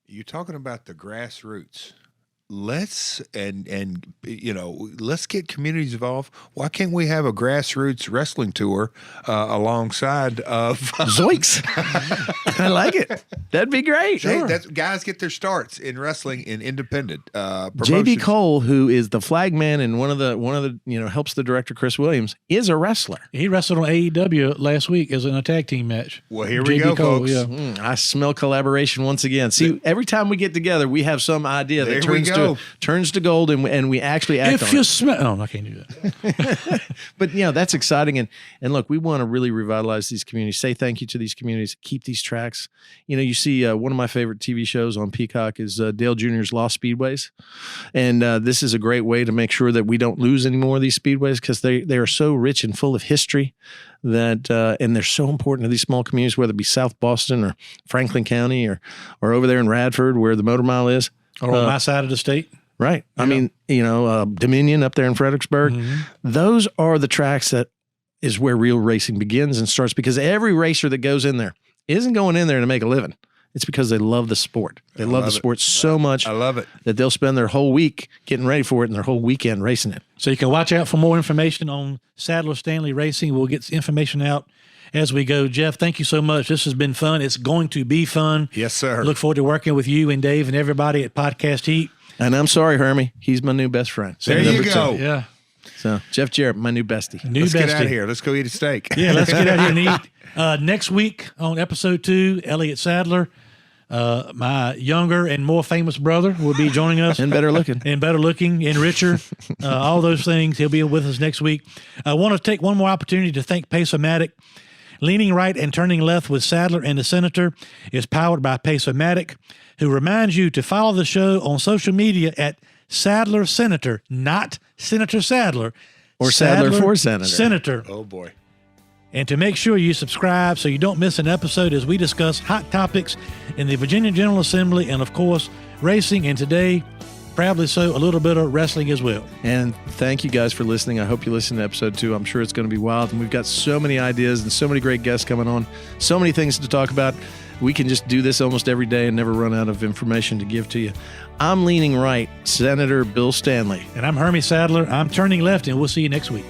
You're talking about the grassroots. Let's let's get communities involved. Why can't we have a grassroots wrestling tour alongside of Zoinks? I like it. That'd be great. Hey, guys get their starts in wrestling in independent promotions. JB Cole, who is the flag man and one of the helps the director Chris Williams, is a wrestler. He wrestled on AEW last week as in a tag team match. Well, here we go, Cole, folks. Yeah. I smell collaboration once again. See, every time we get together, we have some idea that turns to gold, and we actually act on If you it. smell, I can't do that. But that's exciting, and look, we want to really revitalize these communities. Say thank you to these communities. Keep these tracks. You see, one of my favorite TV shows on Peacock is Dale Jr.'s Lost Speedways, and this is a great way to make sure that we don't lose any more of these speedways, because they are so rich and full of history that and they're so important to these small communities, whether it be South Boston or Franklin County or over there in Radford where the Motor Mile is, Or on my side of the state. right? I mean, Dominion up there in Fredericksburg. Mm-hmm. Those are the tracks that is where real racing begins and starts, because every racer that goes in there isn't going in there to make a living. It's because they love the sport. They love the sport so much. I love it. That they'll spend their whole week getting ready for it and their whole weekend racing it. So you can watch out for more information on Sadler Stanley Racing. We'll get information out as we go. Jeff, thank you so much. This has been fun. It's going to be fun. Yes, sir. Look forward to working with you and Dave and everybody at Podcast Heat. And I'm sorry, Hermie. He's my new best friend. There you go. Yeah. So Jeff Jarrett, my new bestie. New Let's bestie. get out of here. Let's go eat a steak. Yeah, let's get out here and eat. Next week on episode 2, Elliott Sadler, my younger and more famous brother, will be joining us. And better looking. And better looking and richer. All those things. He'll be with us next week. I want to take one more opportunity to thank Pace-O-Matic. Leaning Right and Turning Left with Sadler and the Senator is powered by Pace-O-Matic, who reminds you to follow the show on social media at Sadler Senator, not Senator Sadler. Or Sadler for Senator. Senator. Oh, boy. And to make sure you subscribe so you don't miss an episode as we discuss hot topics in the Virginia General Assembly and, of course, racing. And today, proudly so, a little bit of wrestling as well. And thank you guys for listening. I hope you listen to episode 2. I'm sure it's going to be wild. And we've got so many ideas and so many great guests coming on. So many things to talk about. We can just do this almost every day and never run out of information to give to you. I'm Leaning Right, Senator Bill Stanley. And I'm Hermie Sadler. I'm Turning Left, and we'll see you next week.